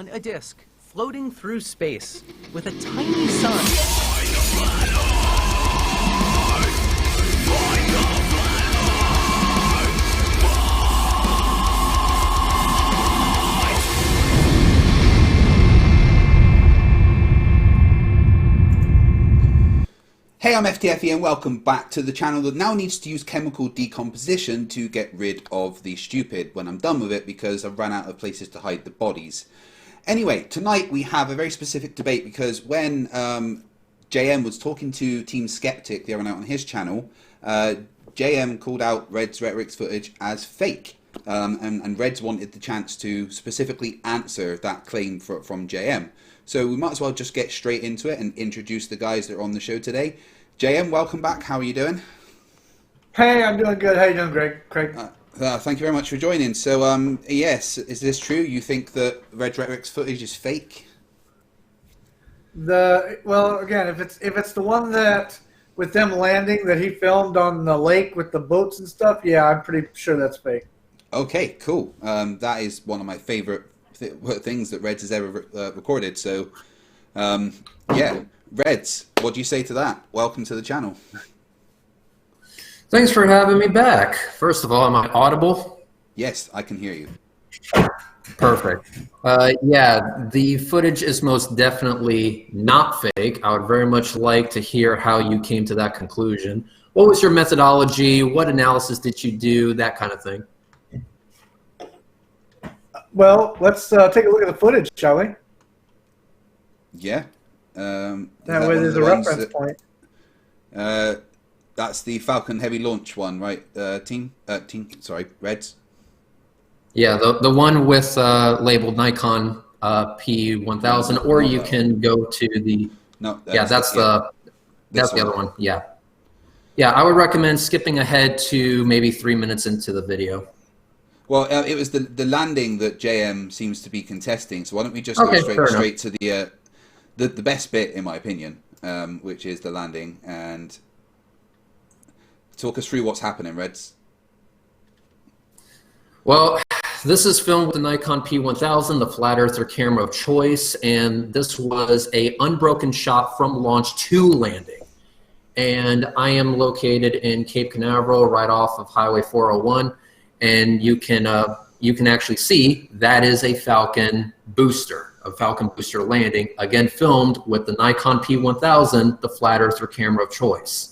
on a disk floating through space with a tiny sun. Hey, I'm FTFE and welcome back to the channel that now needs to use chemical decomposition to get rid of the stupid when I'm done with it because I've run out of places to hide the bodies. Anyway, tonight we have a very specific debate because when JM was talking to Team Skeptic the other night on his channel, JM called out Reds Rhetorics footage as fake. And Reds wanted the chance to specifically answer that claim from JM. So we might as well just get straight into it and introduce the guys that are on the show today. JM, welcome back. How are you doing? Hey, I'm doing good. How you doing, Craig? Thank you very much for joining. So, yes, is this true? You think that Reds Rhetorics footage is fake? Well, again, if it's the one that with them landing that he filmed on the lake with the boats and stuff, yeah, I'm pretty sure that's fake. Okay, cool. That is one of my favorite things that Reds has ever recorded. So, yeah, Reds, what do you say to that? Welcome to the channel. Thanks for having me back. First of all, am I audible? Yes, I can hear you. Perfect. Yeah, the footage is most definitely not fake. I would very much like to hear how you came to that conclusion. What was your methodology? What analysis did you do? That kind of thing. Well, let's take a look at the footage, shall we? Yeah. That way there's a reference point. That's the Falcon Heavy launch one, right? Sorry, Reds. Yeah, the one with labeled Nikon P1000, or you can go to the. No. That's the other one. Yeah. Yeah, I would recommend skipping ahead to maybe 3 minutes into the video. Well, it was the landing that JM seems to be contesting. So why don't we just go straight to the best bit, in my opinion, which is the landing, and talk us through what's happening, Reds. Well, this is filmed with the Nikon P1000, the flat earther camera of choice, and this was a unbroken shot from launch to landing. And I am located in Cape Canaveral, right off of Highway 401. And you can actually see that is a Falcon booster, landing, again filmed with the Nikon P1000, the flat earther camera of choice.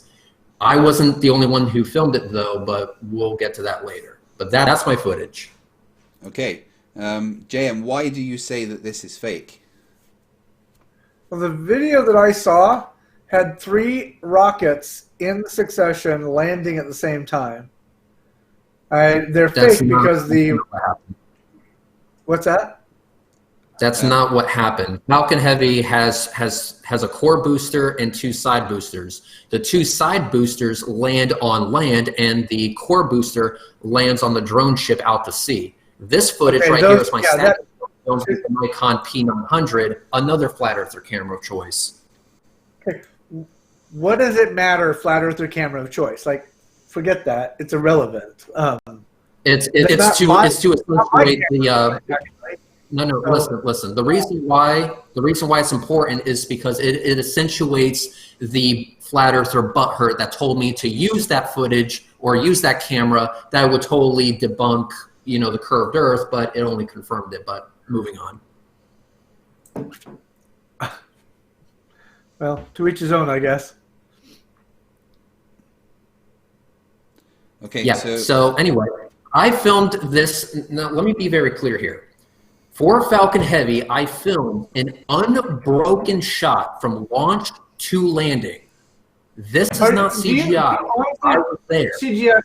I wasn't the only one who filmed it though, but we'll get to that later. But that's my footage. Okay, JM, why do you say that this is fake? Well, the video that I saw had 3 rockets in succession landing at the same time. They're fake because what's that? That's not what happened. Falcon Heavy has a core booster and 2 side boosters. The 2 side boosters land on land, and the core booster lands on the drone ship out to sea. This footage here is my static filmed with the Nikon P900, another flat earther camera of choice. Okay. What does it matter, flat earther camera of choice? Like, forget that. It's irrelevant. It's to accentuate the. Listen. The reason why it's important is because it accentuates the flat earther butthurt that told me to use that footage or use that camera. That would totally debunk, the curved Earth, but it only confirmed it. But moving on. Well, to each his own, I guess. Okay. Yeah. So anyway, I filmed this. Now, let me be very clear here. For Falcon Heavy, I filmed an unbroken shot from launch to landing. This is not CGI. I was there. CGI.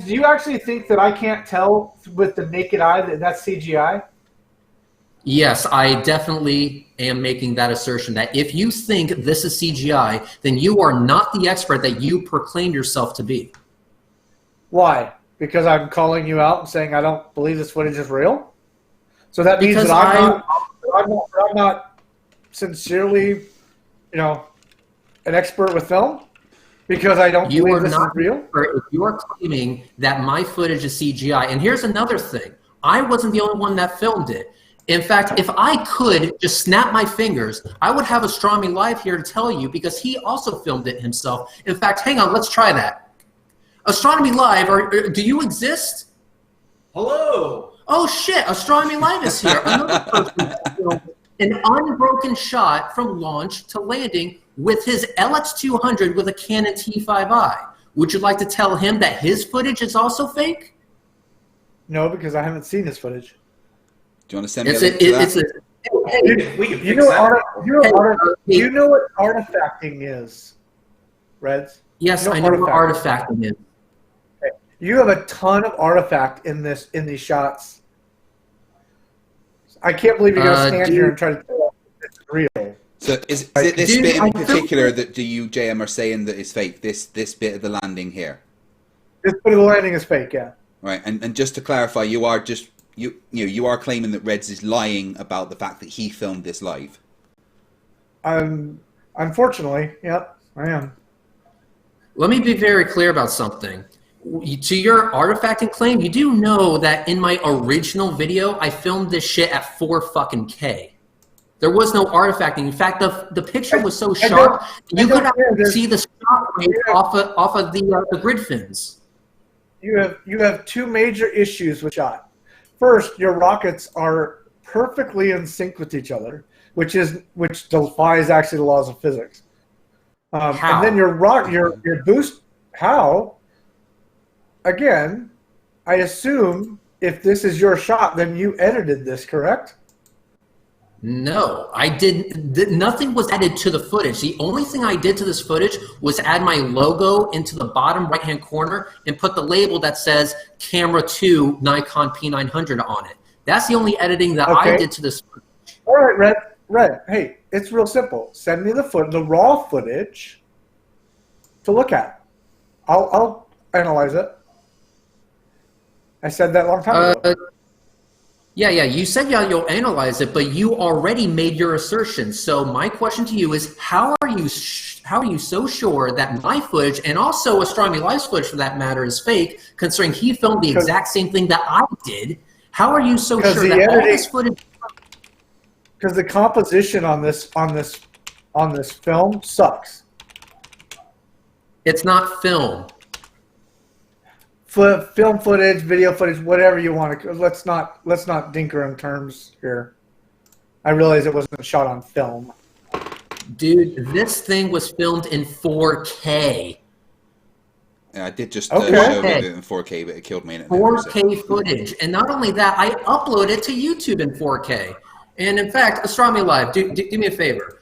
Do you actually think that I can't tell with the naked eye that that's CGI? Yes, I definitely am making that assertion that if you think this is CGI, then you are not the expert that you proclaim yourself to be. Why? Because I'm calling you out and saying I don't believe this footage is real? So that means that I'm not sincerely, an expert with film? Because I don't believe this is real? If you are claiming that my footage is CGI, and here's another thing. I wasn't the only one that filmed it. In fact, if I could just snap my fingers, I would have Astronomy Live here to tell you because he also filmed it himself. In fact, hang on, let's try that. Astronomy Live, do you exist? Hello. Oh shit, Astronomy Live is here. Another person filmed an unbroken shot from launch to landing with his LX200 with a Canon T5i. Would you like to tell him that his footage is also fake? No, because I haven't seen his footage. Do you want to send me a link to that? We can You fix that. you know what artifacting is, Reds? Yes, You I know what artifacting is. You have a ton of artifact in these shots. I can't believe you're gonna stand here and try to tell us it's real. So is it this bit in particular that you, JM, are saying that is fake? This bit of the landing here. This bit of the landing is fake, yeah. Right, and just to clarify, you are claiming that Reds is lying about the fact that he filmed this live. Unfortunately, yep, I am. Let me be very clear about something. To your artifacting claim, you do know that in my original video, I filmed this shit at 4 fucking K. There was no artifacting. In fact, the picture was so sharp, you could actually see the shot rate off of the grid fins. You have two major issues with shot. First, your rockets are perfectly in sync with each other, which defies actually the laws of physics. How? And then your boost. How? Again, I assume if this is your shot, then you edited this, correct? No, I didn't. Nothing was added to the footage. The only thing I did to this footage was add my logo into the bottom right-hand corner and put the label that says Camera 2 Nikon P900 on it. That's the only editing that I did to this footage. All right, Red. Hey, it's real simple. Send me the raw footage to look at. I'll analyze it. I said that a long time ago. Yeah, you said you'll analyze it, but you already made your assertion. So my question to you is, how are you so sure that my footage, and also Astronomy Live's footage for that matter, is fake, considering he filmed the exact same thing that I did? How are you so sure that all this footage? Because the composition on this film sucks. It's not film. Film footage, video footage, whatever you want to. Let's not dinker in terms here. I realize it wasn't shot on film. Dude, this thing was filmed in 4K. Yeah, I did just show it in 4K, but it killed me. 4K footage, and not only that, I uploaded it to YouTube in 4K. And in fact, Astronomy Live, do me a favor.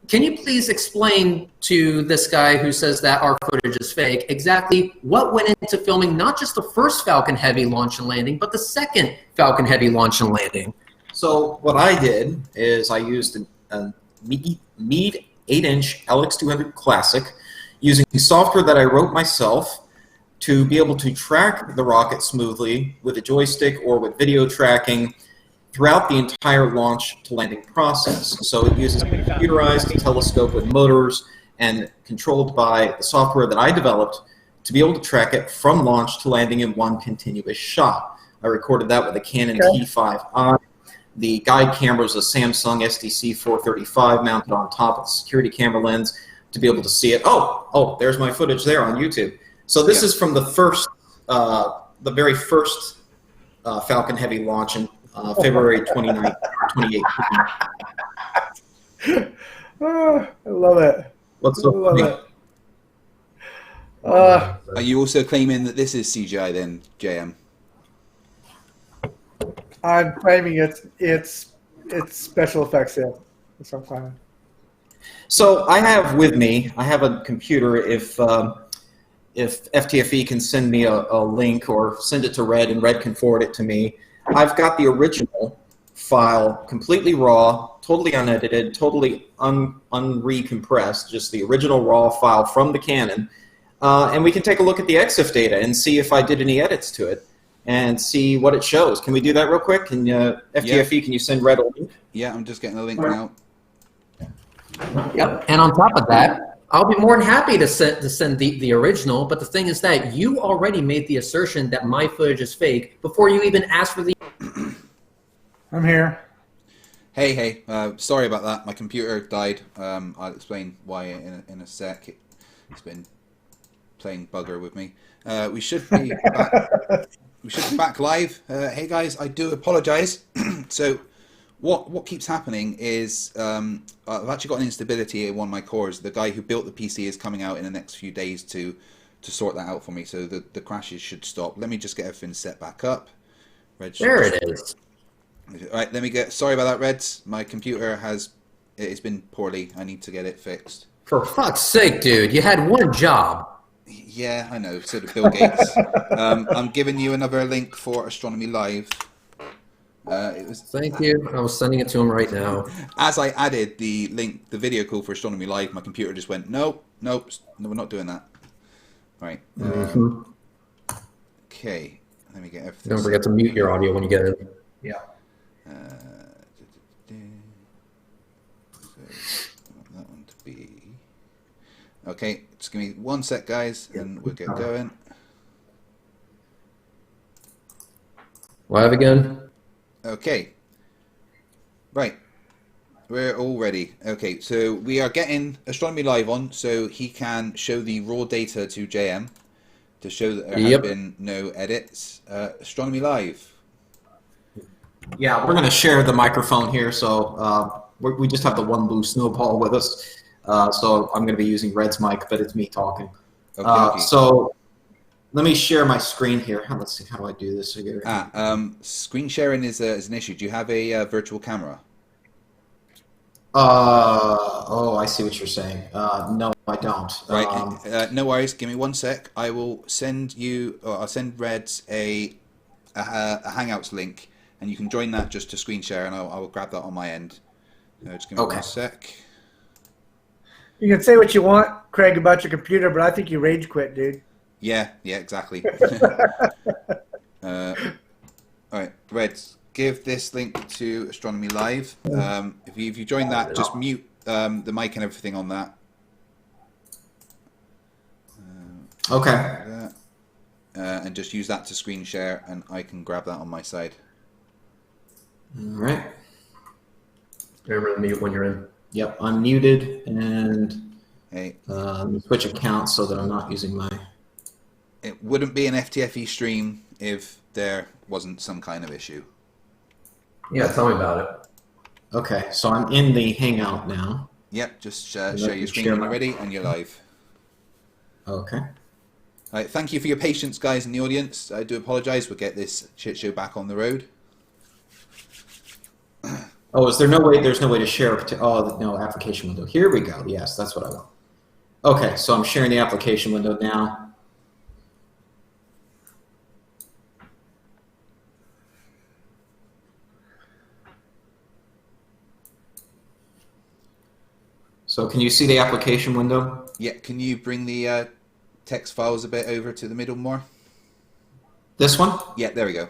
Can you please explain to this guy who says that our footage is fake exactly what went into filming not just the first Falcon Heavy launch and landing, but the second Falcon Heavy launch and landing? So what I did is I used a Meade 8-inch LX200 Classic using software that I wrote myself to be able to track the rocket smoothly with a joystick or with video tracking throughout the entire launch to landing process. So it uses a computerized telescope with motors and controlled by the software that I developed to be able to track it from launch to landing in one continuous shot. I recorded that with a Canon T5i. The guide camera is a Samsung SDC 435 mounted on top of the security camera lens to be able to see it. Oh, there's my footage there on YouTube. So this is from the very first Falcon Heavy launch in February 29th, 2018. I love it. What's so funny? Are you also claiming that this is CGI then, JM? I'm claiming it's special effects, yeah. That's what I'm claiming. So I have with me, I have a computer. If FTFE can send me a link or send it to Red and Red can forward it to me, I've got the original file completely raw, totally unedited, totally unrecompressed, just the original raw file from the Canon. And we can take a look at the EXIF data and see if I did any edits to it and see what it shows. Can we do that real quick? Can FTFE, can you send Red a link? Yeah, I'm just getting the link now. Yep. And on top of that, I'll be more than happy to send the original, but the thing is that you already made the assertion that my footage is fake before you even asked for the... I'm here. Hey, sorry about that. My computer died. I'll explain why in a sec. It's been playing bugger with me. We should be back. We should be back live. Hey guys, I do apologise. So, what keeps happening is I've actually got an instability in one of my cores. The guy who built the PC is coming out in the next few days to sort that out for me. So the crashes should stop. Let me just get everything set back up. There it is. All right, let me get. Sorry about that, Reds. My computer it's been poorly. I need to get it fixed. For fuck's sake, dude! You had one job. Yeah, I know. So did Bill Gates. I'm giving you another link for Astronomy Live. Thank you. I was sending it to him right now. As I added the link, the video call for Astronomy Live, my computer just went, nope, no, we're not doing that. Right. Okay. Let me get everything. Don't forget to mute your audio when you get it. Yeah. So I want that one to be. Okay, just give me 1 sec, guys, and we'll get going. Live again? Okay. Right. We're all ready. Okay, so we are getting Astronomy Live on so he can show the raw data to JM to show that there have been no edits. Astronomy Live. Yeah, we're going to share the microphone here, so we just have the one blue snowball with us. So I'm going to be using Red's mic, but it's me talking. Okay. So let me share my screen here. Let's see, how do I do this? Screen sharing is an issue. Do you have a virtual camera? Oh, I see what you're saying. No, I don't. Right. No worries. Give me 1 sec. I will send you. I'll send Reds a Hangouts link, and you can join that just to screen share, and I will grab that on my end. Just give me 1 sec. You can say what you want, Craig, about your computer, but I think you rage quit, dude. Yeah, exactly. All right, Reds, give this link to Astronomy Live. If you join that, just mute the mic and everything on that. Okay. And just use that to screen share, and I can grab that on my side. All right. Remember to mute when you're in. Yep, I'm muted, and Hey. let me switch accounts so that I'm not using my... It wouldn't be an FTFE stream if there wasn't some kind of issue. Yeah, tell me about it. Okay, so I'm in the Hangout now. Yep, just share your screen when you're ready, and you're live. Okay. All right, thank you for your patience, guys in the audience. I do apologize. We'll get this shit show back on the road. Oh, is there no way? There's no way to share. Oh, no, application window. Here we go. Yes, that's what I want. Okay, so I'm sharing the application window now. So can you see the application window? Yeah, can you bring the text files a bit over to the middle more? This one? Yeah, there we go.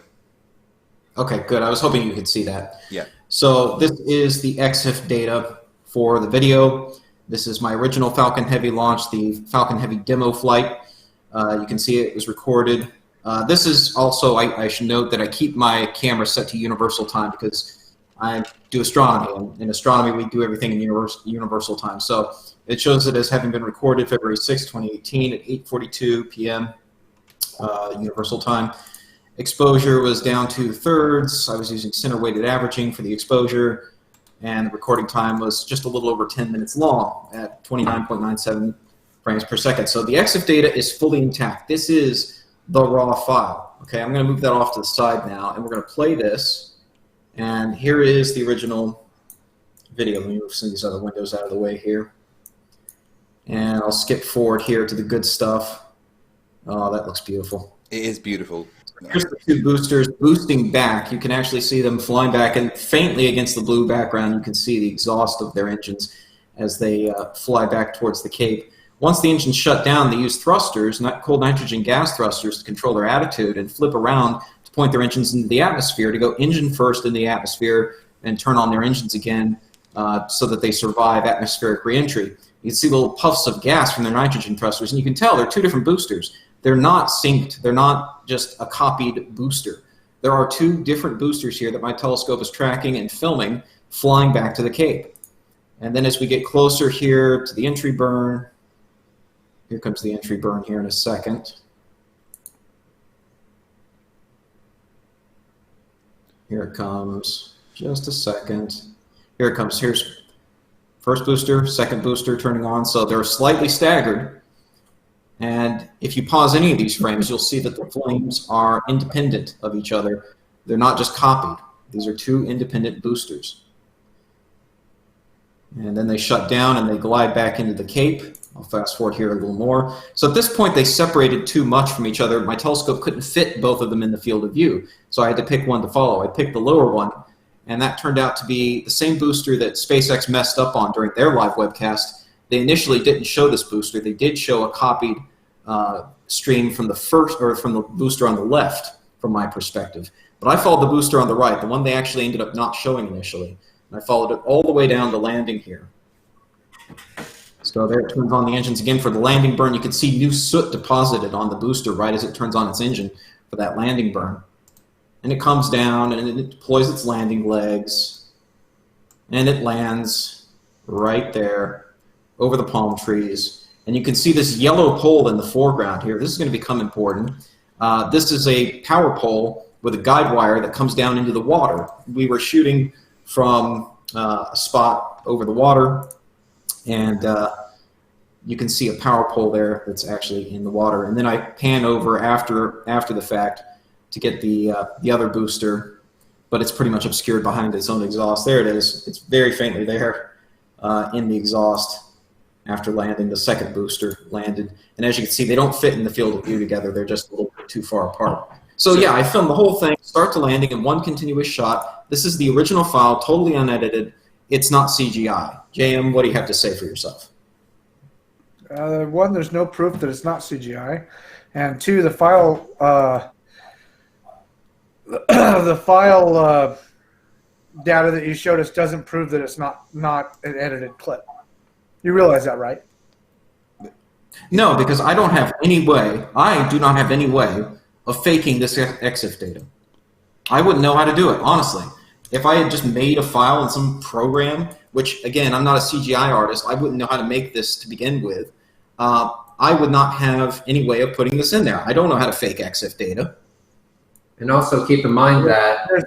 Okay, good. I was hoping you could see that. Yeah. So this is the EXIF data for the video. This is my original Falcon Heavy launch, the Falcon Heavy demo flight. You can see it was recorded. This is also, I should note that I keep my camera set to universal time because I do astronomy. And in astronomy, we do everything in universal time. So it shows it as having been recorded February 6, 2018 at 8:42 p.m. Universal time. Exposure was down to thirds. I was using center weighted averaging for the exposure, and the recording time was just a little over 10 minutes long at 29.97 frames per second. So the EXIF data is fully intact. This is the raw file. Okay, I'm going to move that off to the side now, and we're going to play this. And here is the original video. Let me move some of these other windows out of the way here. And I'll skip forward here to the good stuff. Oh, that looks beautiful. It is beautiful. Here's the two boosters boosting back. You can actually see them flying back, and faintly against the blue background, you can see the exhaust of their engines as they fly back towards the Cape. Once the engines shut down, they use thrusters, not cold nitrogen gas thrusters, to control their attitude and flip around to point their engines into the atmosphere, to go engine first in the atmosphere and turn on their engines again so that they survive atmospheric reentry. You can see little puffs of gas from their nitrogen thrusters, and you can tell they're two different boosters. They're not synced. They're not just a copied booster. There are two different boosters here that my telescope is tracking and filming flying back to the Cape. And then as we get closer here to the entry burn, here comes the entry burn here in a second. Here it comes. Just a second. Here it comes. Here's first booster, second booster turning on. So they're slightly staggered. And if you pause any of these frames, you'll see that the flames are independent of each other. They're not just copied. These are two independent boosters. And then they shut down and they glide back into the Cape. I'll fast forward here a little more. So at this point, they separated too much from each other. My telescope couldn't fit both of them in the field of view. So I had to pick one to follow. I picked the lower one, and that turned out to be the same booster that SpaceX messed up on during their live webcast. They initially didn't show this booster. They did show a copied stream from the from the booster on the left, from my perspective. But I followed the booster on the right, the one they actually ended up not showing initially. And I followed it all the way down to landing here. So there it turns on the engines again for the landing burn. You can see new soot deposited on the booster right as it turns on its engine for that landing burn. And it comes down and it deploys its landing legs. And it lands right there over the palm trees. And you can see this yellow pole in the foreground here. This is going to become important. This is a power pole with a guide wire that comes down into the water. We were shooting from a spot over the water, and you can see a power pole there that's actually in the water. And then I pan over after the fact to get the other booster, but it's pretty much obscured behind its own exhaust. There it is. It's very faintly there in the exhaust after landing. The second booster landed. And as you can see, they don't fit in the field of view together. They're just a little bit too far apart. So yeah, I filmed the whole thing, start to landing, in one continuous shot. This is the original file, totally unedited. It's not CGI. JM, what do you have to say for yourself? One, there's no proof that it's not CGI. And two, the file data that you showed us doesn't prove that it's not an edited clip. You realize that, right? No, because I don't have any way, I do not have any way of faking this EXIF data. I wouldn't know how to do it, honestly. If I had just made a file in some program, which, again, I'm not a CGI artist, I wouldn't know how to make this to begin with, I would not have any way of putting this in there. I don't know how to fake EXIF data. And also keep in mind that there's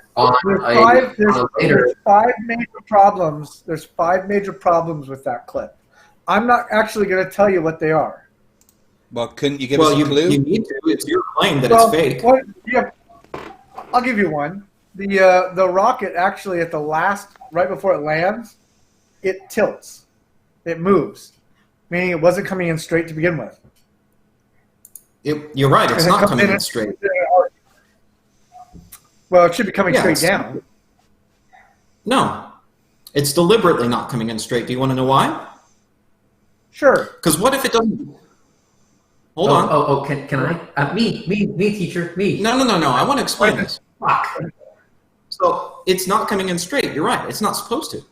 five major problems. There's 5 major problems with that clip. I'm not actually going to tell you what they are. Well, couldn't you give us a clue? You need to. It's your claim that it's fake. I'll give you one. The rocket actually at the last, right before it lands, it tilts. It moves, meaning it wasn't coming in straight to begin with. You're right. It's not coming in straight. Well, it should be coming straight down. No. It's deliberately not coming in straight. Do you want to know why? Sure. Because what if it doesn't... Hold on. Can I? Me, teacher, me. No. I want to explain this. Fuck. So it's not coming in straight. You're right. It's not supposed to.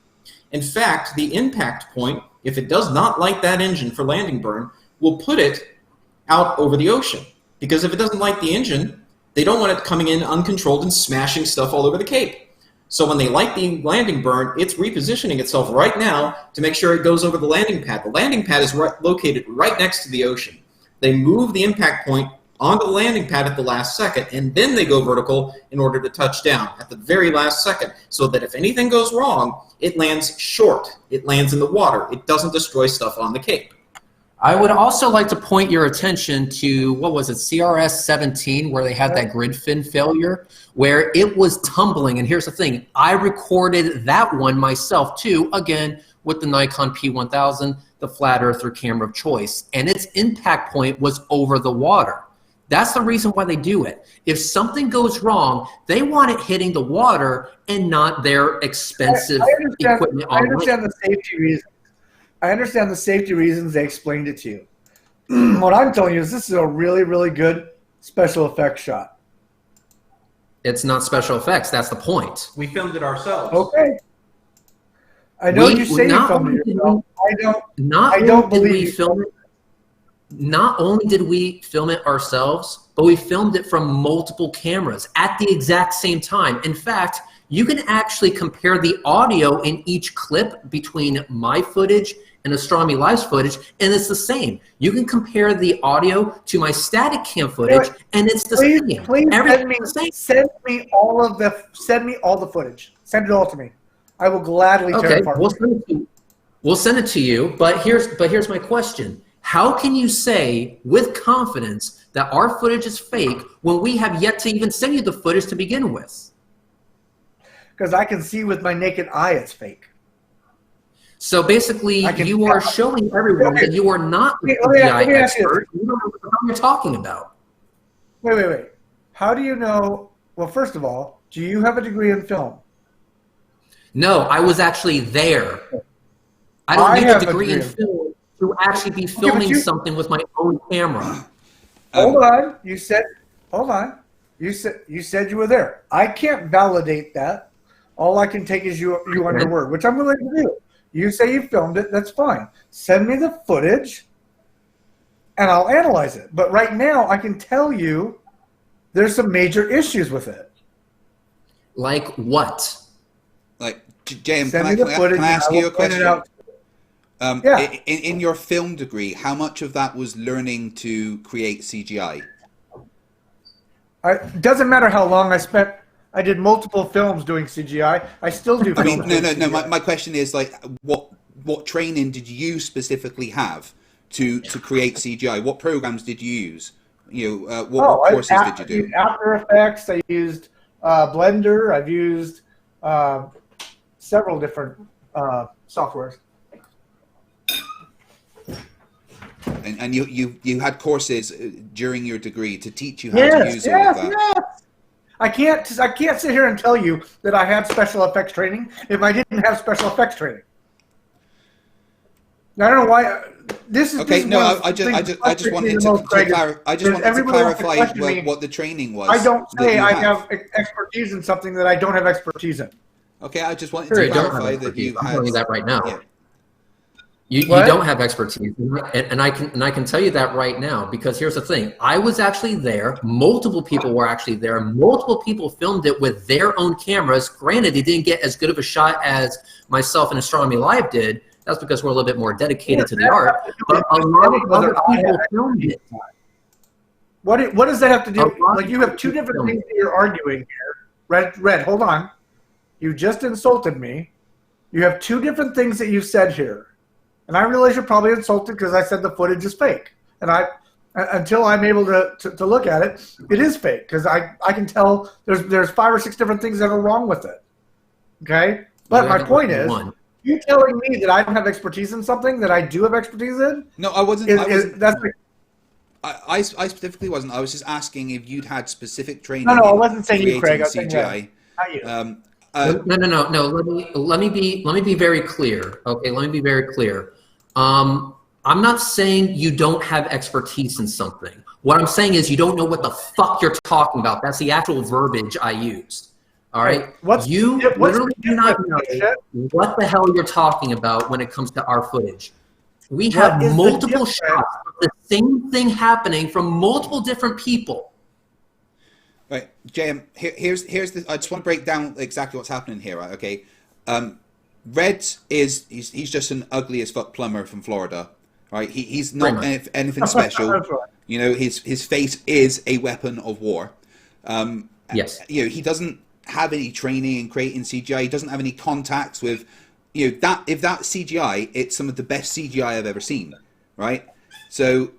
In fact, the impact point, if it does not light that engine for landing burn, will put it out over the ocean. Because if it doesn't light the engine, they don't want it coming in uncontrolled and smashing stuff all over the Cape. So when they light the landing burn, it's repositioning itself right now to make sure it goes over the landing pad. The landing pad is located right next to the ocean. They move the impact point onto the landing pad at the last second, and then they go vertical in order to touch down at the very last second, so that if anything goes wrong, it lands short. It lands in the water. It doesn't destroy stuff on the Cape. I would also like to point your attention to, what was it, CRS 17, where they had that grid fin failure, where it was tumbling. And here's the thing, I recorded that one myself too, again, with the Nikon P1000, the flat earther camera of choice, and its impact point was over the water. That's the reason why they do it. If something goes wrong, they want it hitting the water and not their expensive equipment on land. The safety reasons. I understand the safety reasons. They explained it to you. What I'm telling you is this is a really, really good special effects shot. It's not special effects. That's the point. We filmed it ourselves. Okay. I know you say you filmed it yourself. I don't believe you. Film it. Not only did we film it ourselves, but we filmed it from multiple cameras at the exact same time. In fact, you can actually compare the audio in each clip between my footage and Astronomy Live's footage, and it's the same. You can compare the audio to my static cam footage, and it's the same. Please Everything's the same. send me all the footage. Send it all to me. I will gladly tear it apart. We'll send it to you. But here's my question: how can you say with confidence that our footage is fake when we have yet to even send you the footage to begin with? Because I can see with my naked eye it's fake. So basically, you are showing everyone that you are not a CGI expert. You don't know what the hell you're talking about. Wait. How do you know? Well, first of all, do you have a degree in film? No, I was actually there. I don't need a degree in film to actually be filming something with my own camera. Hold on. You said you were there. I can't validate that. All I can take is you on your word, which I'm willing to do. You say you filmed it, that's fine. Send me the footage, and I'll analyze it. But right now, I can tell you there's some major issues with it. Like what? Like, James, Send can me the footage, I ask you a question? Yeah. In your film degree, how much of that was learning to create CGI? It doesn't matter how long I spent. I did multiple films doing CGI. I still do. I mean, no. My question is like, what training did you specifically have to create CGI? What programs did you use? What courses did you do? I used After Effects. I used Blender. I've used several different softwares. And you had courses during your degree to teach you how to use all of that. Yes. I can't sit here and tell you that I had special effects training if I didn't have special effects training. Now, I don't know why. This is okay. This I just wanted to clarify what the training was. I don't say I have expertise in something that I don't have expertise in. Okay, I just wanted to clarify that you had. I'm telling you that right now. Yeah. You don't have expertise, and I can tell you that right now, because here's the thing: I was actually there. Multiple people were actually there. Multiple people filmed it with their own cameras. Granted, they didn't get as good of a shot as myself and Astronomy Live did. That's because we're a little bit more dedicated to the art. But a lot of other people filmed it. What does that have to do? Like, you have two different things that you're arguing here. Red, hold on. You just insulted me. You have two different things that you said here. And I realize you're probably insulted because I said the footage is fake. And until I'm able to look at it, it is fake because I can tell there's 5 or 6 different things that are wrong with it. Okay? But my point is, you telling me that I don't have expertise in something that I do have expertise in? No, I wasn't. I specifically wasn't. I was just asking if you'd had specific training. No, I wasn't saying you, Craig. I was CGI. saying not you. No. Let me be very clear. Okay, let me be very clear. I'm not saying you don't have expertise in something. What I'm saying is you don't know what the fuck you're talking about. That's the actual verbiage I used. All right? You literally do not know what the hell you're talking about when it comes to our footage. We have multiple shots of the same thing happening from multiple different people. Right, JM, here's the. I just want to break down exactly what's happening here, right? Okay. Reds he's just an ugly as fuck plumber from Florida, right? He's not anything special. You know, his face is a weapon of war. Yes. You know, he doesn't have any training in creating CGI. He doesn't have any contacts with, you know, if that's CGI, it's some of the best CGI I've ever seen, right? So,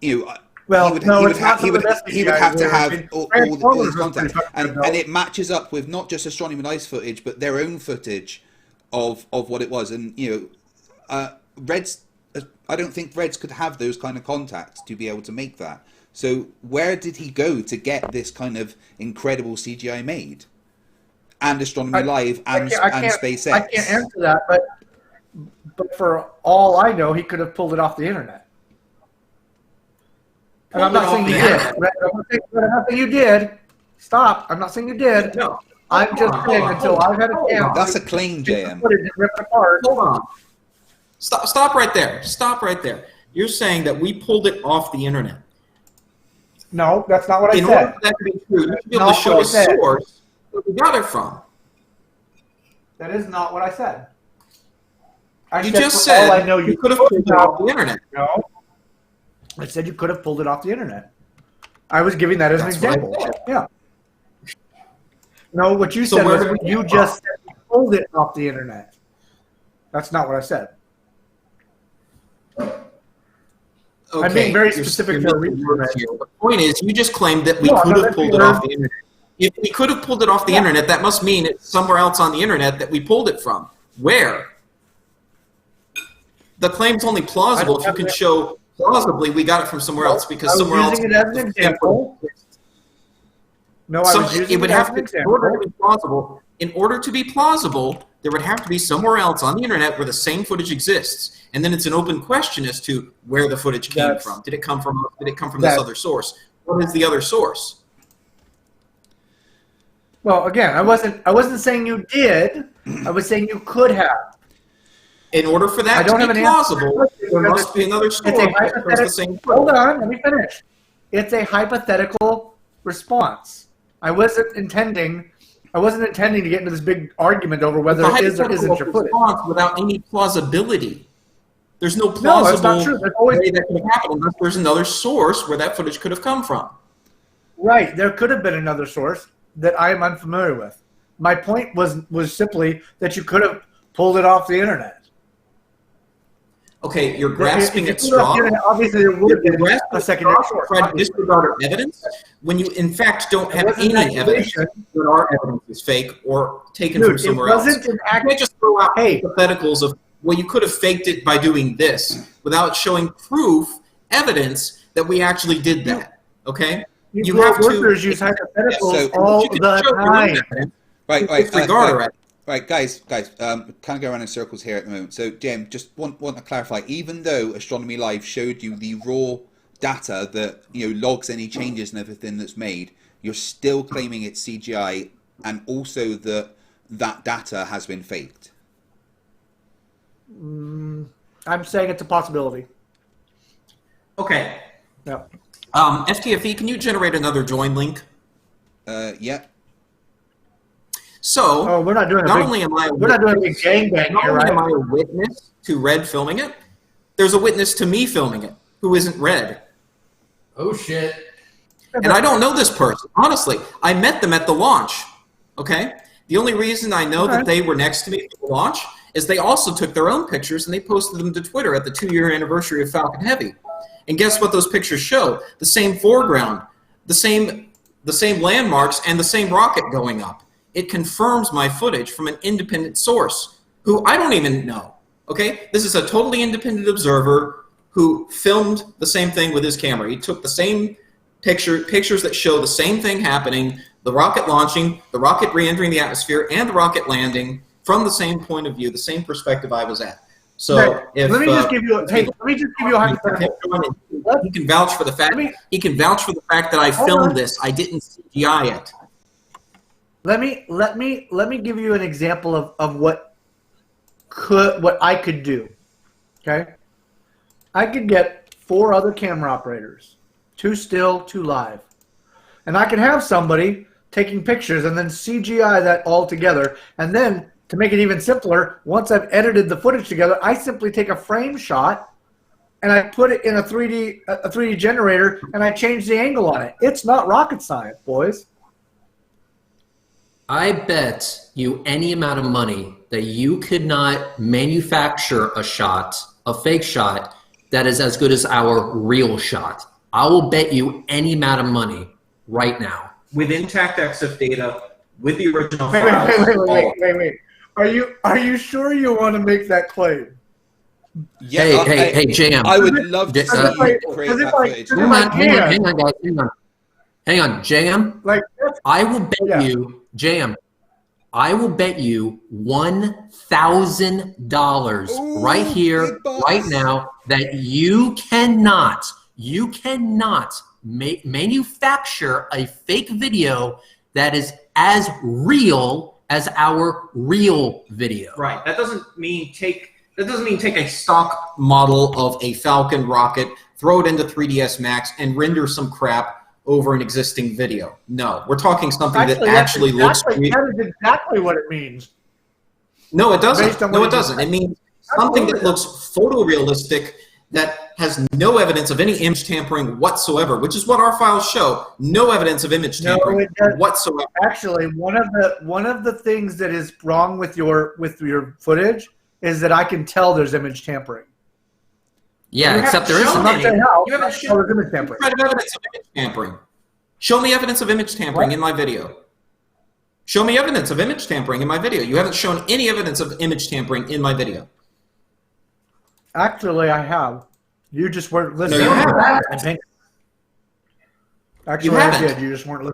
you know. Well, he would have to have all his contacts, and it matches up with not just Astronomy Live's footage, but their own footage of what it was. And you know, Reds, I don't think Reds could have those kind of contacts to be able to make that. So where did he go to get this kind of incredible CGI made? And Astronomy Live and SpaceX. I can't answer that, but for all I know, he could have pulled it off the internet. And I'm not saying you did. I'm not saying you did. Stop. I'm not saying you did. No. I'm just saying until I've had a chance. That's a claim, JM. Hold on. Stop right there. Stop right there. You're saying that we pulled it off the internet. No, that's not what I said. In order for that to be true, you should be able to show a source that we got it from. That is not what I said. You just said all I know you could have pulled it off the internet. No. I said you could have pulled it off the internet. I was giving that as an example. Yeah. No, what you said was you just said you pulled it off the internet. That's not what I said. Okay, I'm being very specific for a reason. The point is, you just claimed that we could have pulled it off the internet. If we could have pulled it off the internet, that must mean it's somewhere else on the internet that we pulled it from. Where? The claim's only plausible if you can show plausibly we got it from somewhere else, because somewhere else. I was using it as an example. No, I was using it as an example. In order to be plausible, there would have to be somewhere else on the internet where the same footage exists, and then it's an open question as to where the footage came from. Did it come from? Did it come from this other source? What is the other source? Well, again, I wasn't saying you did. I was saying you could have. In order for that to be plausible, there must be another source that the same footage. Hold on, let me finish. It's a hypothetical response. I wasn't intending to get into this big argument over whether it is or isn't your footage. Without any plausibility. There's no plausible way that could happen unless there's another source where that footage could have come from. Right. There could have been another source that I am unfamiliar with. My point was simply that you could have pulled it off the internet. Okay, you're grasping at straws. Obviously, there would have been a secondary source. Try to disregard our evidence when you, in fact, don't have any evidence that our evidence is fake or taken from somewhere else. You can't just throw out hypotheticals of, well, you could have faked it by doing this without showing proof, evidence that we actually did that. Okay? You have to use hypotheticals all the time. Right, guys, kind of go around in circles here at the moment. So, Jim, just want to clarify. Even though Astronomy Live showed you the raw data that logs any changes and everything that's made, you're still claiming it's CGI, and also that data has been faked. I'm saying it's a possibility. Okay. Yeah. FTFE, can you generate another join link? Yeah. So, we're not doing not only am I a witness to Red filming it, there's a witness to me filming it who isn't Red. Oh, shit. And I don't know this person. Honestly, I met them at the launch. Okay? The only reason I know that they were next to me at the launch is they also took their own pictures and they posted them to Twitter at the 2-year anniversary of Falcon Heavy. And guess what those pictures show? The same foreground, the same landmarks, and the same rocket going up. It confirms my footage from an independent source who I don't even know. Okay? This is a totally independent observer who filmed the same thing with his camera. He took the same pictures that show the same thing happening, the rocket launching, the rocket re-entering the atmosphere, and the rocket landing from the same point of view, the same perspective I was at. So let me just give you a hypothetical. He can vouch for the fact that I filmed this. I didn't CGI it. Let me give you an example of what I could do. Okay? I could get 4 other camera operators, 2 still, 2 live. And I could have somebody taking pictures and then CGI that all together. And then, to make it even simpler, once I've edited the footage together, I simply take a frame shot and I put it in a 3D generator and I change the angle on it. It's not rocket science, boys. I bet you any amount of money that you could not manufacture a fake shot, that is as good as our real shot. I will bet you any amount of money right now. With intact EXIF data, with the original files. Wait. Are you sure you want to make that claim? Yeah, hey, JM. I would love to see you create that footage. Hang on, JM. I will bet you, JM, I will bet you $1,000 right here, right now, that you cannot manufacture a fake video that is as real as our real video. Right. That doesn't mean take a stock model of a Falcon rocket, throw it into 3ds Max, and render some crap over an existing video. No, we're talking something that actually looks real. That is exactly what it means. No, it doesn't. Based on No, what it you just doesn't. said. It means something that looks photorealistic that has no evidence of any image tampering whatsoever, which is what our files show. No evidence of image tampering whatsoever. Actually, one of the things that is wrong with your footage is that I can tell there's image tampering. Yeah, except there isn't I'm not any. saying how. You haven't There's shown image tampering. evidence of image tampering. Show me evidence of image tampering in my video. Show me evidence of image tampering in my video. You haven't shown any evidence of image tampering in my video. Actually, I have. You just weren't listening. No, you haven't. Actually, You I haven't. did. You just weren't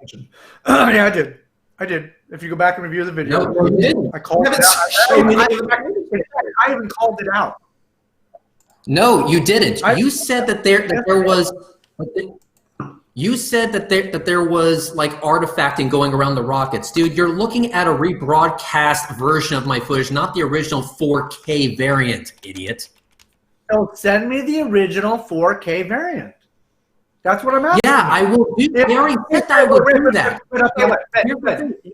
listening. Yeah, I did. I did. If you go back and review the video, No, you didn't. I called You it haven't out. shown me the I even called it out. No, you didn't. You said that there was. You said that there was like artifacting going around the rockets. Dude, you're looking at a rebroadcast version of my footage, not the original 4K variant, idiot. So send me the original 4K variant. That's what I'm asking. Yeah, I will do. I already said I would do that.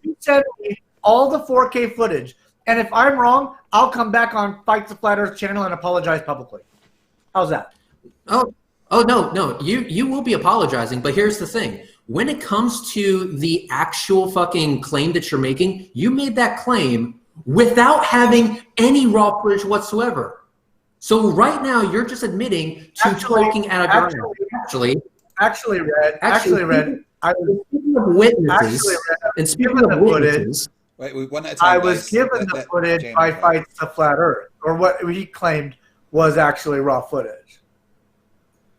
You send me all the 4K footage, and if I'm wrong, I'll come back on Fight the Flat Earth channel and apologize publicly. How's that? Oh no, you will be apologizing, but here's the thing. When it comes to the actual fucking claim that you're making, you made that claim without having any raw footage whatsoever. So right now you're just admitting to talking out of your ass. Actually, Red. I was speaking of witnesses, and speaking of witnesses, Wait, one at a time, I was guys. given the footage by Fights the Flat Earth, or what he claimed was actually raw footage.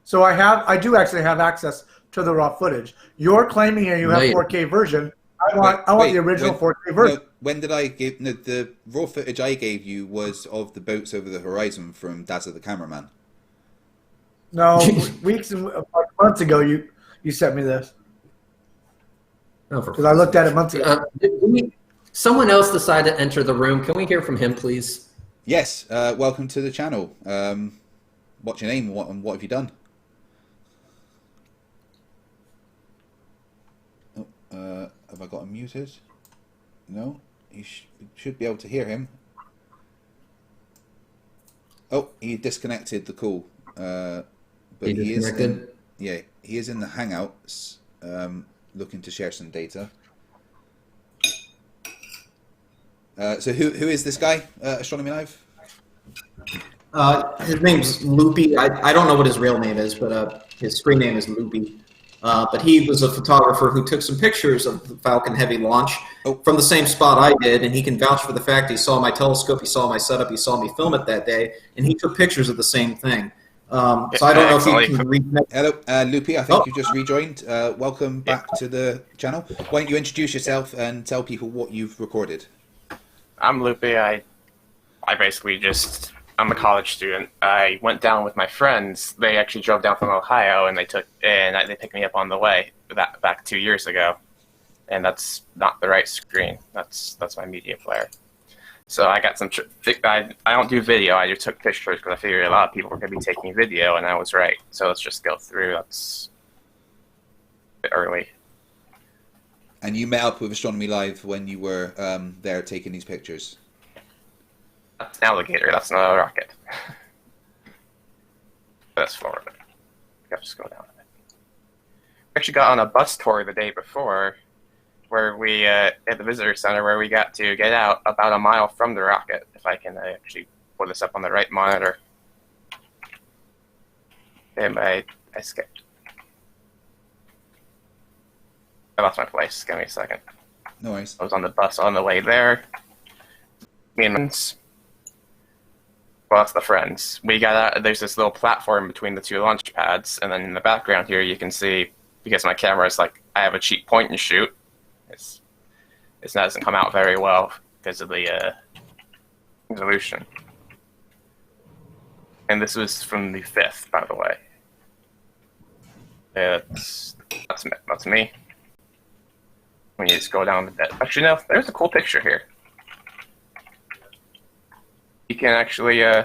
So I do actually have access to the raw footage. You're claiming here you have 4K version. I want the original 4K version. No, when did I give the raw footage I gave you was of the boats over the horizon from Dazza the cameraman. No, months ago you sent me this. Because I looked at it months ago. Someone else decided to enter the room. Can we hear from him, please? Yes, welcome to the channel. What's your name and what have you done? Have I got him muted? No? You should be able to hear him. Oh, he disconnected the call. But he is in the Hangouts, looking to share some data. So who is this guy, Astronomy Live? His name's Loopy. I don't know what his real name is, but his screen name is Loopy. But he was a photographer who took some pictures of the Falcon Heavy launch from the same spot I did, and he can vouch for the fact he saw my telescope, he saw my setup, he saw me film it that day, and he took pictures of the same thing. So I don't know if you can reconnect. Hello, Loopy. I think you just rejoined. Welcome back to the channel. Why don't you introduce yourself and tell people what you've recorded? I'm Loopy. I basically I'm a college student. I went down with my friends. They actually drove down from Ohio, and they picked me up on the way back 2 years ago. And that's not the right screen. That's my media player. So I got some. I don't do video. I just took pictures because I figured a lot of people were going to be taking video, and I was right. So let's just go through. That's a bit early. And you met up with Astronomy Live when you were there taking these pictures. That's an alligator. That's not a rocket. That's Florida. We have to just go down a bit. We actually got on a bus tour the day before, where we at the visitor center, where we got to get out about a mile from the rocket. If I can actually pull this up on the right monitor. And I skipped. I lost my place. Give me a second. No worries. I was on the bus on the way there. Me and friends. Well, that's the friends. We got out. There's this little platform between the two launch pads, and then in the background here, you can see, because my camera is I have a cheap point and shoot. It doesn't come out very well because of the resolution. And this was from the 5th, by the way. That's me. When you just go down the bed. Actually, no. There's a cool picture here. You can actually you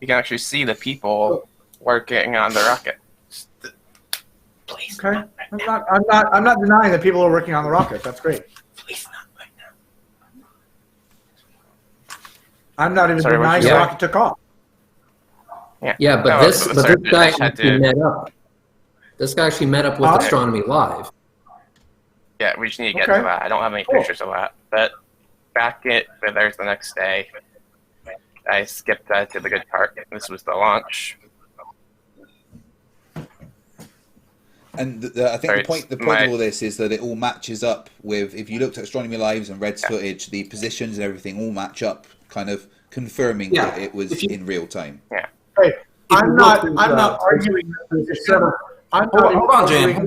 can actually see the people working on the rocket. Please. Okay. I'm not denying that people are working on the rocket. That's great. Please not right now. I'm not even Sorry, what'd denying you the say? rocket took off. Yeah, but No, this sorry, guy I had actually to. met up. This guy actually met up with Huh? Astronomy Live. Yeah, we just need to get Okay. to that. I don't have any Cool. pictures of that. But there's the next day. I skipped to the good part. This was the launch. And I think Sorry, the point it's of all this is that it all matches up with, if you looked at Astronomy Lives and Reds footage, the positions and everything all match up, kind of confirming Yeah. that it was in real time. Hey, I'm not arguing that. Hold on, Jam.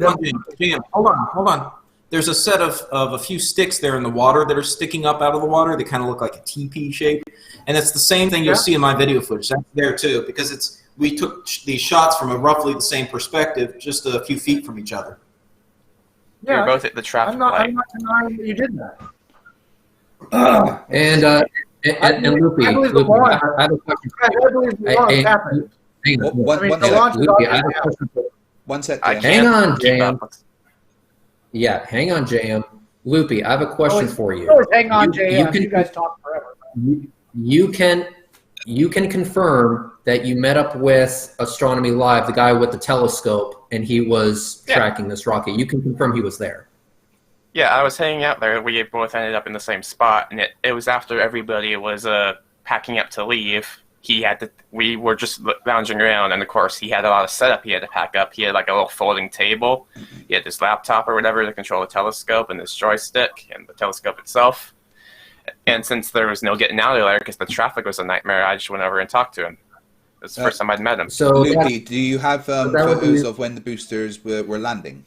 Hold on. There's a set of a few sticks there in the water that are sticking up out of the water. They kind of look like a teepee shape. And it's the same thing you'll see in my video footage. That's there too, because we took these shots from a roughly the same perspective, just a few feet from each other. We were both at the traffic light. I'm not denying that you did that. And Loopy, I believe the Loopy, launch. I have a question. I believe the launch happened. Hang on, One the sec. launch is Loopy, I have a obvious. question for One sec. I Jam. can't Hang on, keep Jam. up. Yeah, hang on, JM. Loopy, I have a question for you. Oh, hang on, You JM. can- You guys talk forever. You can confirm that you met up with Astronomy Live, the guy with the telescope, and he was tracking this rocket. You can confirm he was there. Yeah, I was hanging out there. We both ended up in the same spot, and it was after everybody was packing up to leave. We were just lounging around, and of course, he had a lot of setup he had to pack up. He had like a little folding table. He had this laptop or whatever to control the telescope, and this joystick, and the telescope itself. And since there was no getting out of there because the traffic was a nightmare, I just went over and talked to him. It was the first time I'd met him. So Loopy, do you have that would photos be- of when the boosters were landing?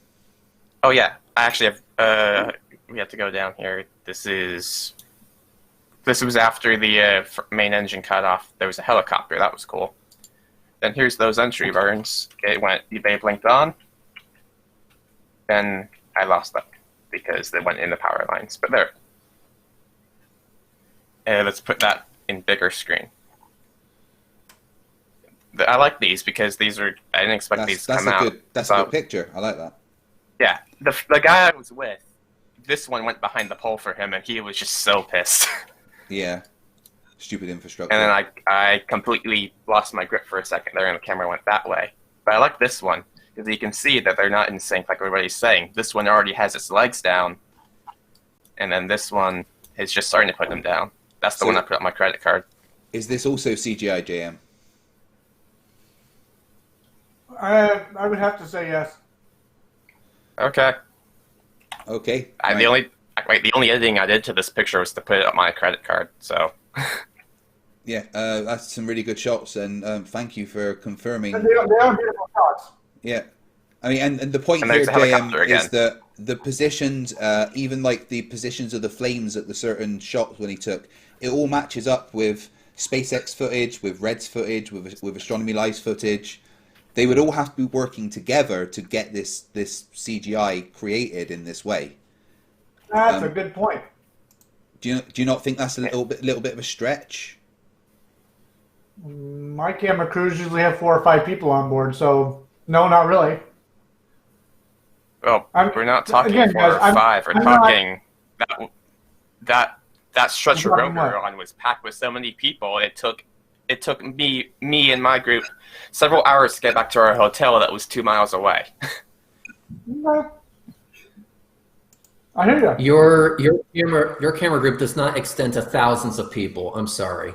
Oh yeah, I actually have. We have to go down here. This was after the main engine cut off. There was a helicopter. That was cool. Then here's those entry burns. They blinked on. Then I lost them because they went in the power lines. But there. Let's put that in bigger screen. I like these because I didn't expect these to come out. That's a good picture. I like that. Yeah, the guy I was with, this one went behind the pole for him, and he was just so pissed. Yeah. Stupid infrastructure. And then I completely lost my grip for a second there, and the camera went that way. But I like this one, because you can see that they're not in sync like everybody's saying. This one already has its legs down, and then this one is just starting to put them down. That's the one I put on my credit card. Is this also CGI, JM? I would have to say yes. Okay. Okay. The only editing I did to this picture was to put it on my credit card, so... Yeah, that's some really good shots, and thank you for confirming. And they are beautiful shots. Yeah, I mean, and the point And here, there's a helicopter JM, again. is that the positions, even like the positions of the flames at the certain shots when he took, it all matches up with SpaceX footage, with Reds footage, with Astronomy Live's footage. They would all have to be working together to get this CGI created in this way. That's a good point. Do you not think that's a little bit of a stretch? My camera crews usually have 4 or 5 people on board, so no, not really. Well, we're not talking again, 4 guys, or I'm 5. We're not- talking that stretch of I'm road we talking were on was packed with so many people. It took me and my group several hours to get back to our hotel that was 2 miles away. Okay. I hear you. Your camera group does not extend to thousands of people. I'm sorry.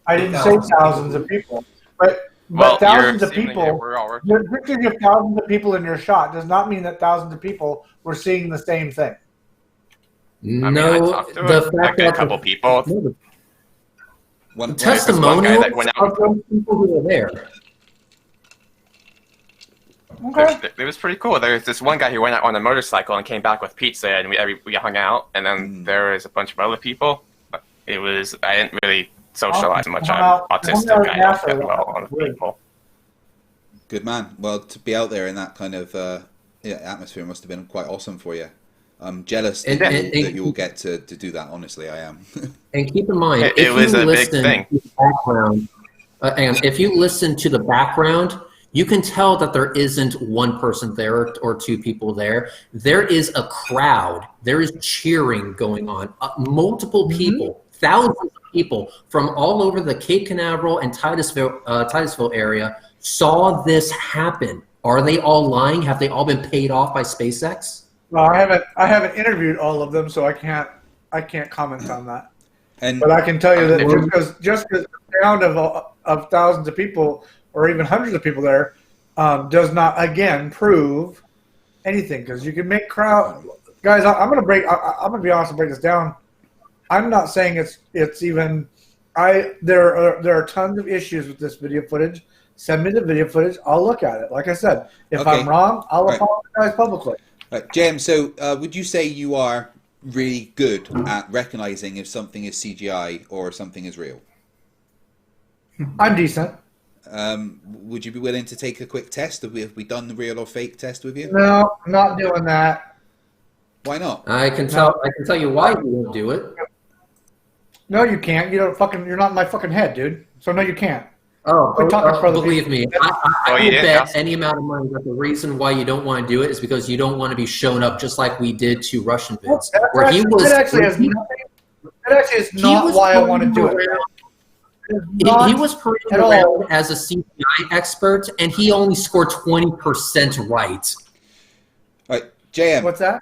I didn't say thousands of people, but Well, thousands you're of assuming people. that we're all working. Just because you have thousands of people in your shot does not mean that thousands of people were seeing the same thing. I mean, I No, talked to the like fact a that couple people. One testimonials that went out- of those people who were there. Okay. It was pretty cool. There was this one guy who went out on a motorcycle and came back with pizza, and we hung out. And then there was a bunch of other people. I didn't really socialize much. I'm autistic. I don't get well on people. Good man. Well, to be out there in that kind of atmosphere must have been quite awesome for you. I'm jealous that you will get to do that. Honestly, I am. And keep in mind, It was a big thing. to the background, and if you listen to the background, You can tell that there isn't one person there or two people there. There is a crowd. There is cheering going on. Multiple people, thousands of people from all over the Cape Canaveral and Titusville area saw this happen. Are they all lying? Have they all been paid off by SpaceX? Well, I haven't interviewed all of them, so I can't comment on that. But I can tell you that just because the sound of thousands of people or even hundreds of people there does not, again, prove anything. Because you can make crowd guys. I'm gonna be honest and break this down. I'm not saying it's even. There are tons of issues with this video footage. Send me the video footage. I'll look at it. Like I said, if I'm wrong, I'll apologize publicly. James, so would you say you are really good at recognizing if something is CGI or something is real? I'm decent. Would you be willing to take a quick test? Have we done the real or fake test with you? No, I'm not doing that. Why not? I can tell you why you won't do it. No, you can't. You're not in my fucking head, dude. So no, you can't. Believe me, I will bet any amount of money that the reason why you don't want to do it is because you don't want to be shown up just like we did to Russian vids. That actually is not why I want to do it. He was parading around as a CGI expert, and he only scored 20% right. All right, JM. What's that?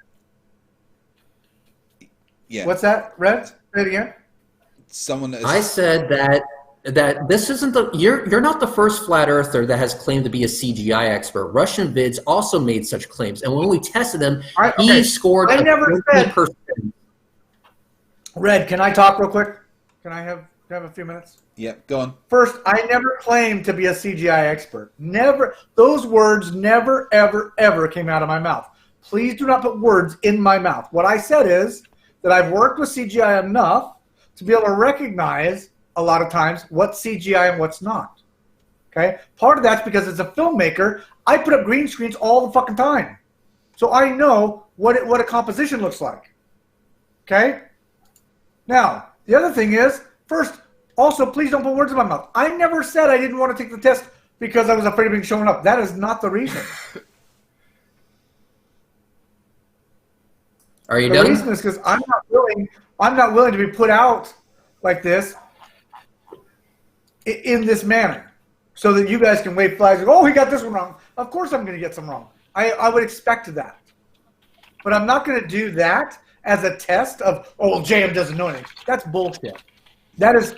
Yeah. What's that, Red? Say it again. I said that this isn't you're not the first flat earther that has claimed to be a CGI expert. Russian vids also made such claims, and when we tested him, he scored. I never said. 20%. Red, can I talk real quick? Can I have a few minutes? Yeah, go on. First, I never claimed to be a CGI expert. Never. Those words never, ever, ever came out of my mouth. Please do not put words in my mouth. What I said is that I've worked with CGI enough to be able to recognize a lot of times what's CGI and what's not. Okay? Part of that's because as a filmmaker, I put up green screens all the fucking time. So I know what a composition looks like. Okay? Now, the other thing is, first, also, please don't put words in my mouth. I never said I didn't want to take the test because I was afraid of being shown up. That is not the reason. Are you done? The reason is because I'm not willing to be put out like this in this manner so that you guys can wave flags and, oh, he got this one wrong. Of course I'm going to get some wrong. I would expect that. But I'm not going to do that as a test of, oh, JM doesn't know anything. That's bullshit. That is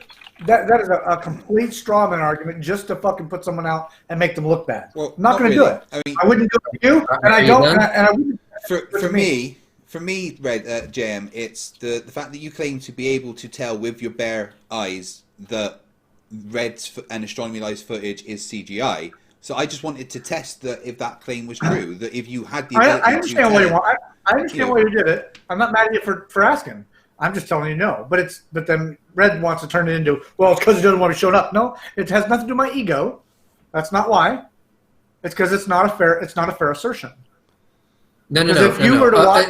a complete straw man argument just to fucking put someone out and make them look bad. Well, I'm not going to do it. I mean, I wouldn't do it for you, and I don't. And I wouldn't. For me, Red, JM, it's the fact that you claim to be able to tell with your bare eyes that Reds and Astronomy Live's footage is CGI. So I just wanted to test that if that claim was true, that if you had the ability I understand why you want. I understand why you did it. I'm not mad at you for asking. I'm just telling you no. But then Red wants to turn it into, well, it's because he doesn't want to be shown up. No, it has nothing to do with my ego. That's not why. It's because it's not a fair assertion. No. If you were to watch,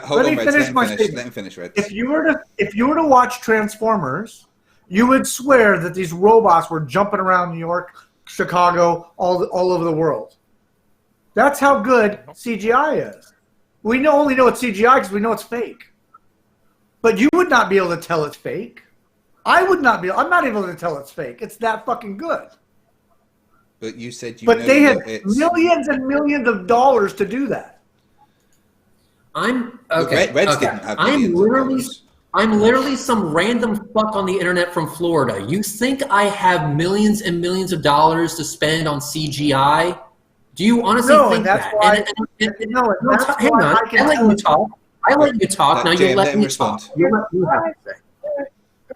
hold on, Red. Let him finish, Red. If you were to watch Transformers, you would swear that these robots were jumping around New York, Chicago, all over the world. That's how good CGI is. We only know it's CGI because we know it's fake. But you would not be able to tell it's fake. I'm not able to tell it's fake. It's that fucking good. But you said you. But they had millions and millions of dollars to do that. Reds didn't have millions of dollars. I'm literally some random fuck on the internet from Florida. You think I have millions and millions of dollars to spend on CGI? Do you honestly think that? Hang on. I let you talk. Now you let me talk.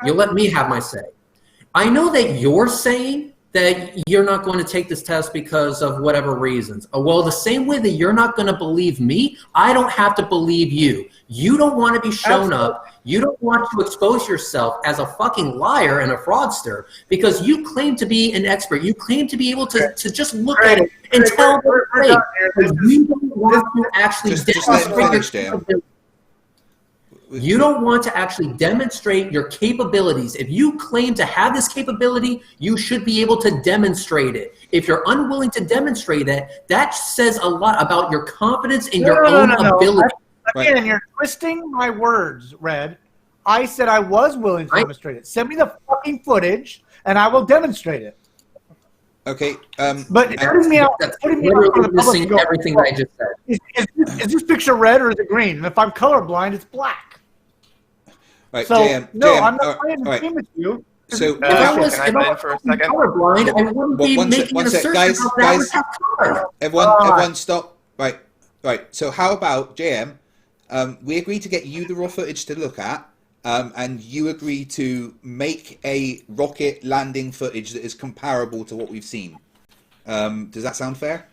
You let me have my say. I know that you're saying that you're not going to take this test because of whatever reasons. Well, the same way that you're not going to believe me, I don't have to believe you. You don't want to be shown up. You don't want to expose yourself as a fucking liar and a fraudster because you claim to be an expert. You claim to be able to just look at it and tell the fake. You don't want to actually just let him finish, Dan. You don't want to actually demonstrate your capabilities. If you claim to have this capability, you should be able to demonstrate it. If you're unwilling to demonstrate it, that says a lot about your confidence in your own ability. Again, you're twisting my words, Red. I said I was willing to demonstrate it. Send me the fucking footage, and I will demonstrate it. Okay. But putting me out, putting me out for the public to go, everything that I just said. Is this picture red or is it green? And if I'm colorblind, it's black. Right, So JM, I'm not playing the game with you. So can I in for a second? Colorblind, I wouldn't be making an assertion about that color. Everyone stop. Right. So how about, JM, we agree to get you the raw footage to look at, and you agree to make a rocket landing footage that is comparable to what we've seen. Does that sound fair?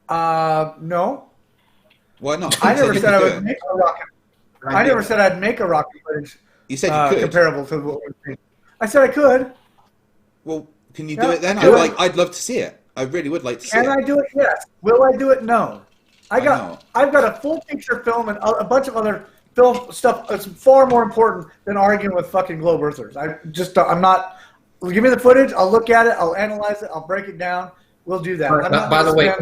No. Why not? I never said I would make a rocket. I never said I'd make a rocket footage. You said you could. Comparable to what we've seen. I said I could. Well, can you do it then? I'd love to see it. I really would like to see it. Can I do it? Yes. Will I do it? No. I've got a full feature film and a bunch of other film stuff that's far more important than arguing with fucking globe earthers. I'm not. Give me the footage. I'll look at it. I'll analyze it. I'll break it down. We'll do that. I'm not by the way,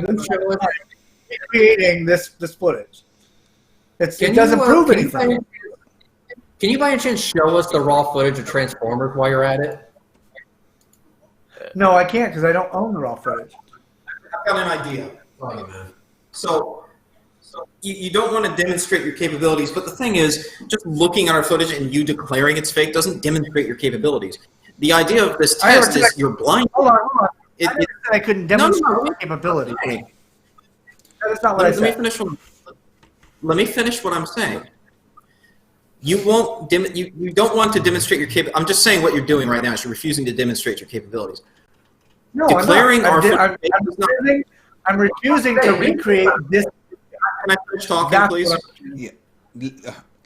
creating this footage. It doesn't prove anything. Can you by any chance show us the raw footage of Transformers while you're at it? No, I can't because I don't own the raw footage. I've got an idea. So you don't want to demonstrate your capabilities, but the thing is, just looking at our footage and you declaring it's fake doesn't demonstrate your capabilities. The idea of this test is you're blind. Hold on. I never said I couldn't demonstrate my capability. That's not what I said. Let me finish what I'm saying. You don't want to demonstrate your capabilities. I'm just saying what you're doing right now is you're refusing to demonstrate your capabilities. No, Declaring I'm refusing to recreate this. Can I finish talking, please?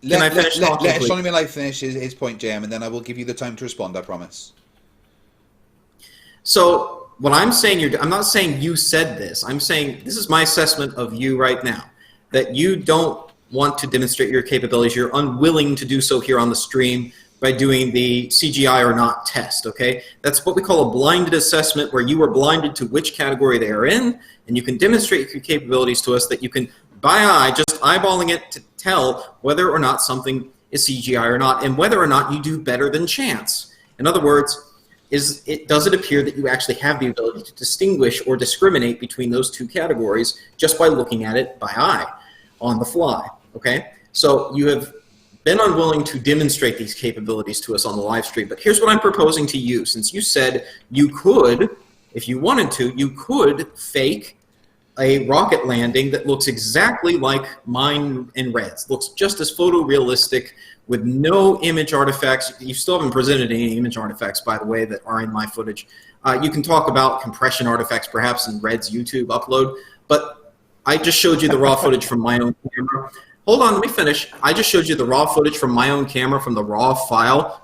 Let Astronomy Life finish his point, JM, and then I will give you the time to respond, I promise. So what I'm saying, I'm not saying you said this. I'm saying this is my assessment of you right now, that you don't want to demonstrate your capabilities. You're unwilling to do so here on the stream by doing the CGI or not test, okay? That's what we call a blinded assessment, where you are blinded to which category they are in, and you can demonstrate your capabilities to us that you can, by eye, just eyeballing it to tell whether or not something is CGI or not, and whether or not you do better than chance. In other words, does it appear that you actually have the ability to distinguish or discriminate between those two categories just by looking at it by eye on the fly, okay? So you have been unwilling to demonstrate these capabilities to us on the live stream, but here's what I'm proposing to you. Since you said you could, if you wanted to, you could fake a rocket landing that looks exactly like mine and Red's. Looks just as photorealistic with no image artifacts. You still haven't presented any image artifacts, by the way, that are in my footage. You can talk about compression artifacts perhaps in Red's YouTube upload, but I just showed you the raw footage from my own camera. Hold on, let me finish. I just showed you the raw footage from my own camera from the raw file.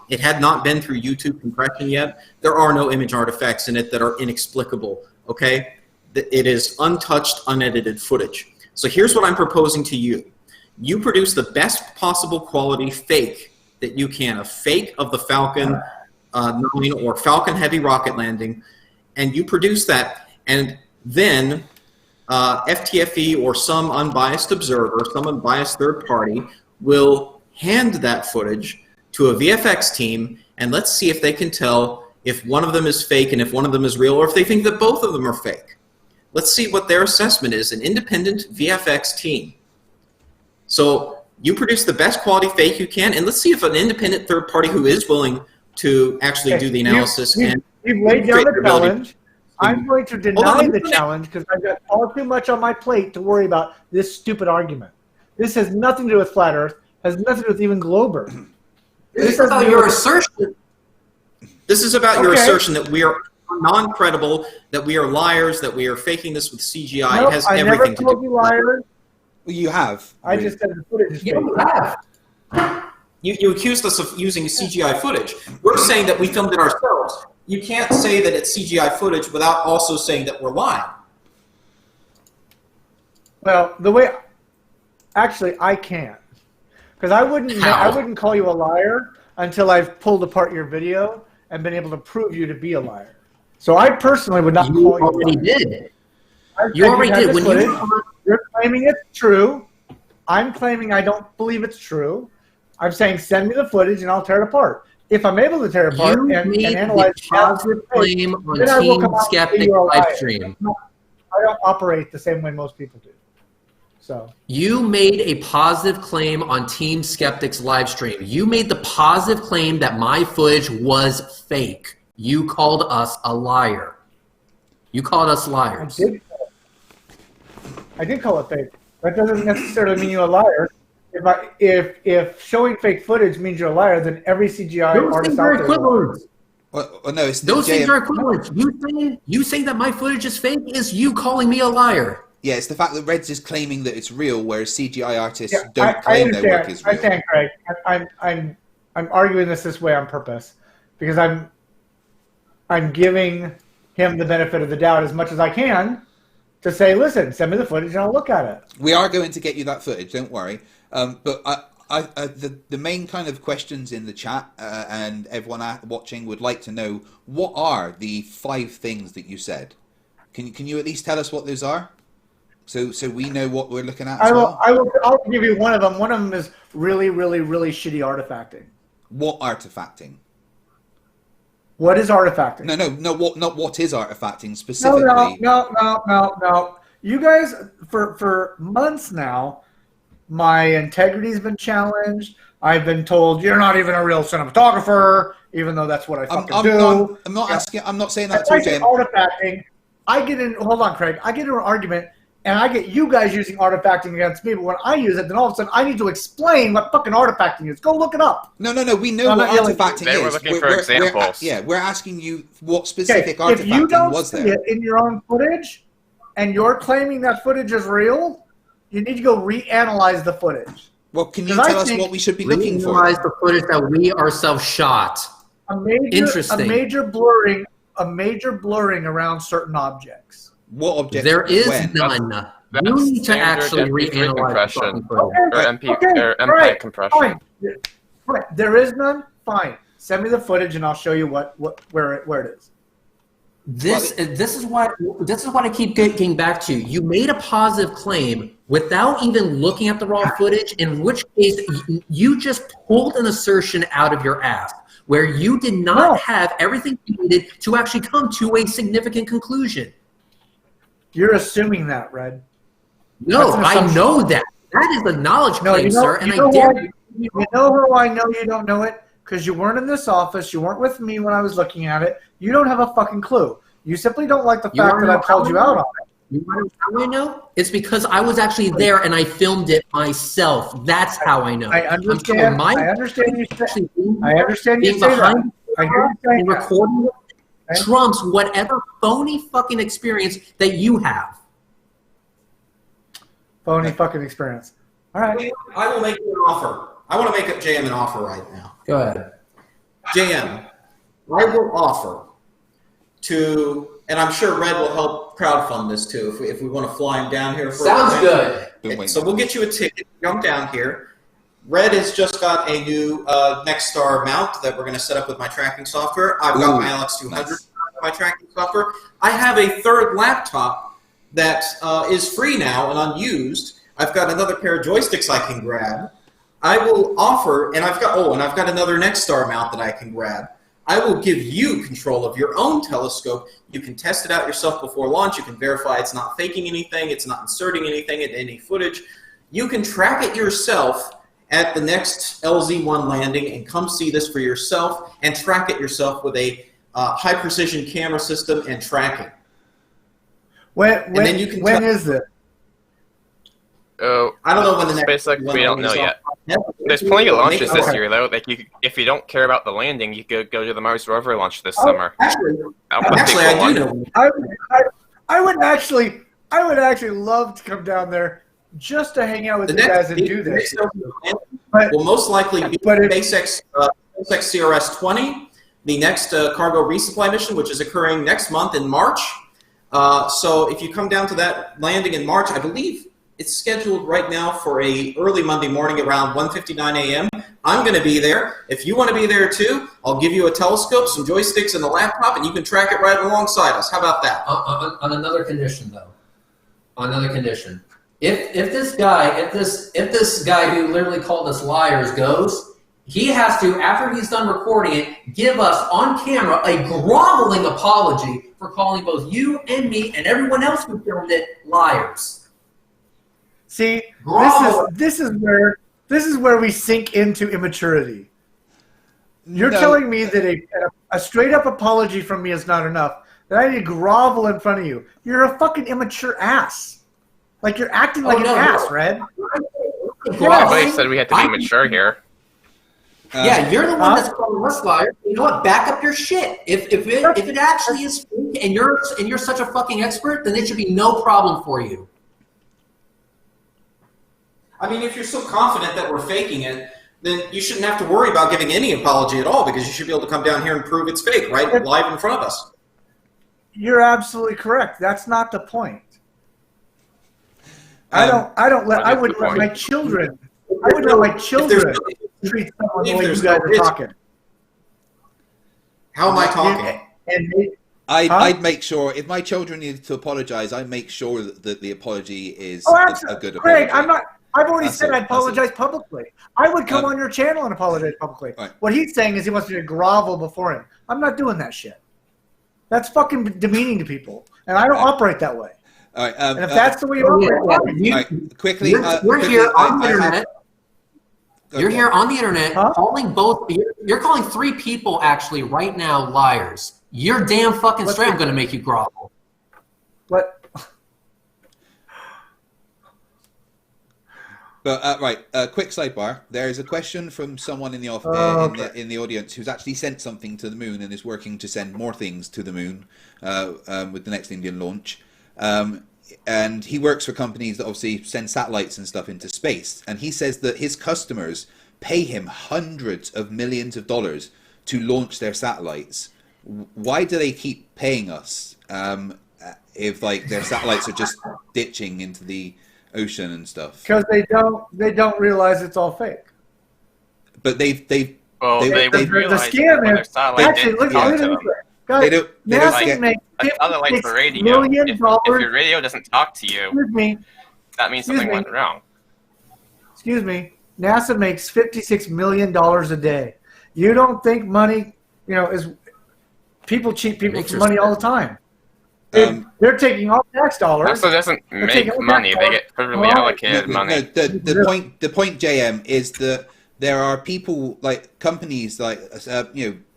It had not been through YouTube compression yet. There are no image artifacts in it that are inexplicable, okay? It is untouched, unedited footage. So here's what I'm proposing to you. You produce the best possible quality fake that you can, a fake of the Falcon 9 or Falcon Heavy rocket landing, and you produce that, and then FTFE or some unbiased observer, some unbiased third party, will hand that footage to a VFX team, and let's see if they can tell if one of them is fake and if one of them is real, or if they think that both of them are fake. Let's see what their assessment is, an independent VFX team. So you produce the best quality fake you can, and let's see if an independent third party who is willing to actually do the analysis and you've laid down the challenge. I'm going to deny the challenge because I've got all too much on my plate to worry about this stupid argument. This has nothing to do with flat Earth, has nothing to do with even globe Earth. This is about your assertion. This is about your assertion that we are non-credible, that we are liars, that we are faking this with CGI. Nope, it has I everything never to do told you liars. Well, you have. I just said the footage is fake. You have. You accused us of using CGI footage. We're saying that we filmed it ourselves. You can't say that it's CGI footage without also saying that we're lying. Well, the way Actually, I can't. Because I wouldn't call you a liar until I've pulled apart your video and been able to prove you to be a liar. So I personally would not call you a liar. You already did. You already did. When you're claiming it's true. I'm claiming I don't believe it's true. I'm saying send me the footage and I'll tear it apart. If I'm able to tear it apart and analyze a positive claim on Team Skeptic live stream. I don't operate the same way most people do. So you made a positive claim on Team Skeptic's live stream. You made the positive claim that my footage was fake. You called us a liar. You called us liars. I did call it fake. That doesn't necessarily mean you're a liar. If showing fake footage means you're a liar, then every CGI artist out there. Well, no, it's those things are equivalent. You saying that my footage is fake is you calling me a liar. Yeah, it's the fact that Reds is claiming that it's real, whereas CGI artists don't claim their work is real. I understand, Craig. I'm arguing this way on purpose because I'm giving him the benefit of the doubt as much as I can to say, listen, send me the footage and I'll look at it. We are going to get you that footage, don't worry. But the main kind of questions in the chat and everyone watching would like to know, what are the 5 things that you said? Can you at least tell us what those are? So we know what we're looking at as well? I'll give you one of them. One of them is really, really, really shitty artifacting. What artifacting? What is artifacting? No. What is artifacting specifically? No. You guys, for months now, my integrity's been challenged. I've been told you're not even a real cinematographer, even though that's what I fucking do. I'm not asking. I'm not saying that to you, Jim. Artifacting. Hold on, Craig. I get into an argument, and I get you guys using artifacting against me. But when I use it, then all of a sudden I need to explain what fucking artifacting is. Go look it up. No. We know what artifacting is. They were looking for examples. We're asking you what specific artifacting was there. If you don't see it in your own footage, and you're claiming that footage is real, you need to go reanalyze the footage. Well, can you tell us what we should be looking for? Reanalyze the footage that we ourselves shot. Interesting. A major blurring around certain objects. What objects? There is none. You need to actually reanalyze the footage. Or MPEG compression. Fine. There is none? Fine. Send me the footage and I'll show you where it is. This is what I keep getting back to. You made a positive claim without even looking at the raw footage, in which case you just pulled an assertion out of your ass where you did not have everything you needed to actually come to a significant conclusion. You're assuming that, Red. No, I know that. That is a knowledge claim, sir, and I dare you. You know how I know you don't know it? Because you weren't in this office. You weren't with me when I was looking at it. You don't have a fucking clue. You simply don't like the fact that I called you out on it. You want to know how I know? It's because I was actually there and I filmed it myself. That's how I know. I understand. I understand you say that. I hear you saying that. Recording trumps whatever phony fucking experience that you have. Phony fucking experience. All right. I will make you an offer. I want to make JM an offer right now. Go ahead. JM, I will offer to, and I'm sure Red will help crowdfund this too, if we want to fly him down here. Sounds good. So we'll get you a ticket. Come down here. Red has just got a new Nexstar mount that we're going to set up with my tracking software. I've got my LX200 with my tracking software. I have a third laptop that is free now and unused. I've got another pair of joysticks I can grab. I will offer, and I've got another Nexstar mount that I can grab. I will give you control of your own telescope. You can test it out yourself before launch. You can verify it's not faking anything. It's not inserting anything in any footage. You can track it yourself at the next LZ1 landing and come see this for yourself and track it yourself with a high-precision camera system and tracking. When is it? Oh, I don't know when the next we don't know yet. There's plenty of launches this year, though. Like if you don't care about the landing, you could go to the Mars rover launch this summer. Actually, I do know. I would actually love to come down there just to hang out with you guys and do this. Will most likely be SpaceX CRS-20, the next cargo resupply mission, which is occurring next month in March. So if you come down to that landing in March, I believe It's scheduled right now for a early Monday morning around 1:59 a.m. I'm going to be there. If you want to be there too, I'll give you a telescope, some joysticks, and a laptop, and you can track it right alongside us. How about that? On another condition, though. On another condition. If this guy who literally called us liars goes, he has to, after he's done recording it, give us on camera a groveling apology for calling both you and me and everyone else who filmed it liars. See, this is where we sink into immaturity. You're telling me that a straight up apology from me is not enough. That I need to grovel in front of you. You're a fucking immature ass. Like you're acting like an ass, Red. Nobody said we had to be mature here. Yeah, you're the one that's calling us liars. You know what? Back up your shit. If it actually is fake and you're such a fucking expert, then it should be no problem for you. I mean, if you're so confident that we're faking it, then you shouldn't have to worry about giving any apology at all, because you should be able to come down here and prove it's fake, right? Live in front of us. You're absolutely correct. That's not the point. I wouldn't let my children treat someone the way you guys are talking. How am I talking? I'd make sure, if my children needed to apologize, I'd make sure that the apology is a good apology. Craig, I've already said I'd apologize publicly. I would come on your channel and apologize publicly. Right. What he's saying is he wants me to grovel before him. I'm not doing that shit. That's fucking demeaning to people, and I don't operate that way. All right, and if that's the way you operate, quickly, you're here on the internet. You're here on the internet calling both. You're calling 3 people actually right now liars. You're damn fucking straight. I'm going to make you grovel. What? But quick sidebar. There is a question from someone in the in the audience who's actually sent something to the moon and is working to send more things to the moon with the next Indian launch. And he works for companies that obviously send satellites and stuff into space. And he says that his customers pay him hundreds of millions of dollars to launch their satellites. Why do they keep paying us if their satellites are just ditching into the ocean and stuff? Because they don't realize it's all fake. But they realize the scam is actually look at it. Guys, NASA makes unlike the radio. $56 million. If your radio doesn't talk to you, that means something went wrong. Excuse me. NASA makes $56 million a day. You don't think money, is people cheat people for money all the time. They're taking all tax dollars. NASA doesn't make money; they get perfectly allocated money. The point, JM, is that there are people companies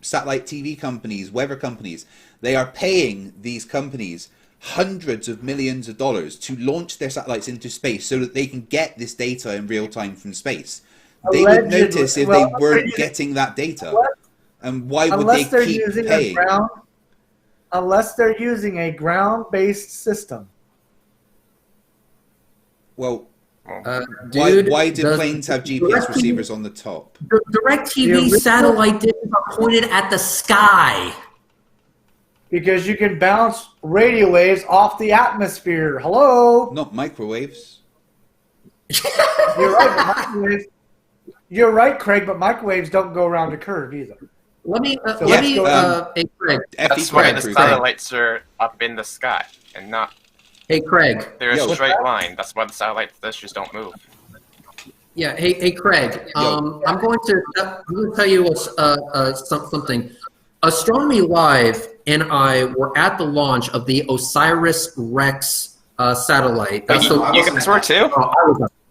satellite TV companies, weather companies. They are paying these companies hundreds of millions of dollars to launch their satellites into space so that they can get this data in real time from space. They would notice if they weren't getting that data. And why would they keep paying? Unless they're using a ground-based system. Well, dude, why do planes have GPS receivers on the top? DirecTV satellite dishes are pointed at the sky. Because you can bounce radio waves off the atmosphere. Hello? Not microwaves. You're right, You're right, Craig, but microwaves don't go around a curve either. Hey, Craig. That's why the satellites are up in the sky and not. Hey, Craig. They're a straight line. That's why the satellite dishes don't move. Yeah. Hey, Craig. I'm going to tell you something. Astronomy Live and I were at the launch of the OSIRIS-REx satellite. You guys were too?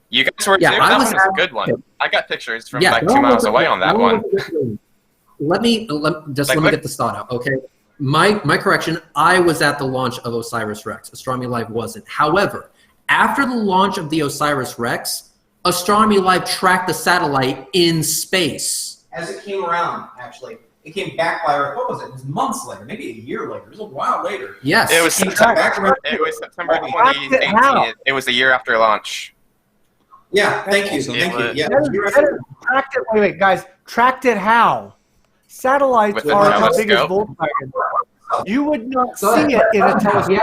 You guys were too? That one was a good one. I got pictures from 2 miles away on that one. Let me get this thought out, okay? My correction, I was at the launch of OSIRIS-REx. Astronomy Live wasn't. However, after the launch of the OSIRIS-REx, Astronomy Live tracked the satellite in space. As it came around, actually. It came back by Earth. What was it? It was months later, maybe a year later. It was a while later. Yes. It was September 2018. It was a year after launch. Yeah, thank you. Thank you. Yeah. Tracked it. Wait, guys. Tracked it how? Satellites are how big as Volkswagen. You would not see it in a telescope.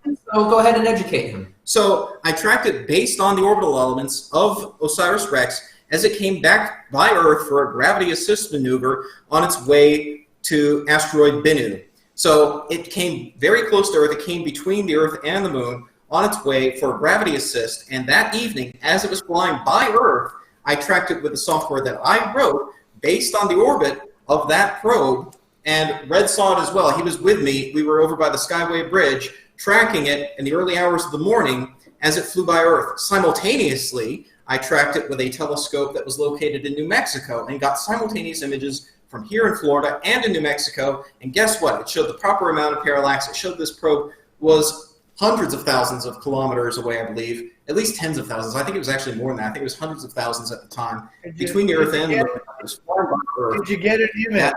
So go ahead and educate him. So I tracked it based on the orbital elements of OSIRIS-REx as it came back by Earth for a gravity assist maneuver on its way to asteroid Bennu. So it came very close to Earth. It came between the Earth and the Moon on its way for a gravity assist. And that evening, as it was flying by Earth, I tracked it with the software that I wrote based on the orbit of that probe. And Red saw it as well. He was with me. We were over by the Skyway Bridge, tracking it in the early hours of the morning as it flew by Earth. Simultaneously, I tracked it with a telescope that was located in New Mexico and got simultaneous images from here in Florida and in New Mexico. And guess what? It showed the proper amount of parallax. It showed this probe was hundreds of thousands of kilometers away, I believe. At least tens of thousands. I think it was actually more than that. I think it was hundreds of thousands at the time. Between the Earth and the Moon. It was far by Earth. Did you get an image?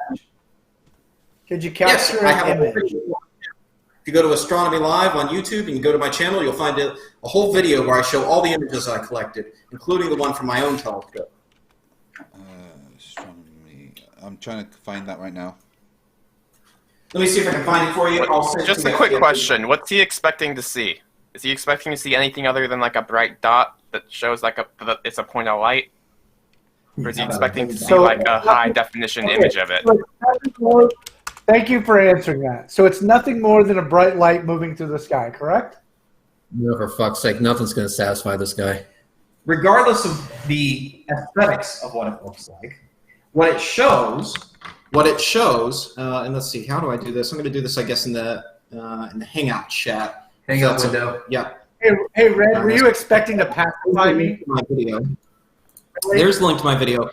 Did you capture an image? If you go to Astronomy Live on YouTube and you go to my channel, you'll find a whole video where I show all the images I collected, including the one from my own telescope. Astronomy. I'm trying to find that right now. Let me see if I can find it for you. Just a quick question. What's he expecting to see? Is he expecting to see anything other than like a bright dot that shows like it's a point of light? Or is he expecting to see like a high definition image of it? Thank you for answering that. So it's nothing more than a bright light moving through the sky, correct? No, for fuck's sake, nothing's going to satisfy this guy. Regardless of the aesthetics of what it looks like, what it shows, and let's see, how do I do this? I'm going to do this, I guess, in the Hangout chat. Hangout window. Yeah. Hey, Red, were you expecting to pacify me? My video. There's a link to my video.